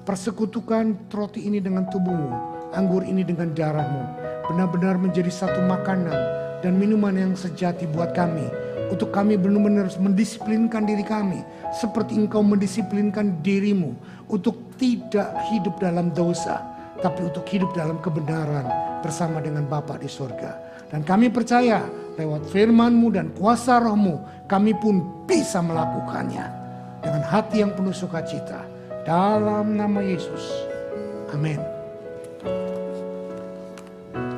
S1: Persekutukan roti ini dengan tubuh-Mu, anggur ini dengan darah-Mu. Benar-benar menjadi satu makanan dan minuman yang sejati buat kami. Untuk kami benar-benar mendisiplinkan diri kami. Seperti Engkau mendisiplinkan diri-Mu. Untuk tidak hidup dalam dosa, tapi untuk hidup dalam kebenaran bersama dengan Bapa di surga. Dan kami percaya lewat firman-Mu dan kuasa Roh-Mu, kami pun bisa melakukannya dengan hati yang penuh sukacita. Dalam nama Yesus. Amin.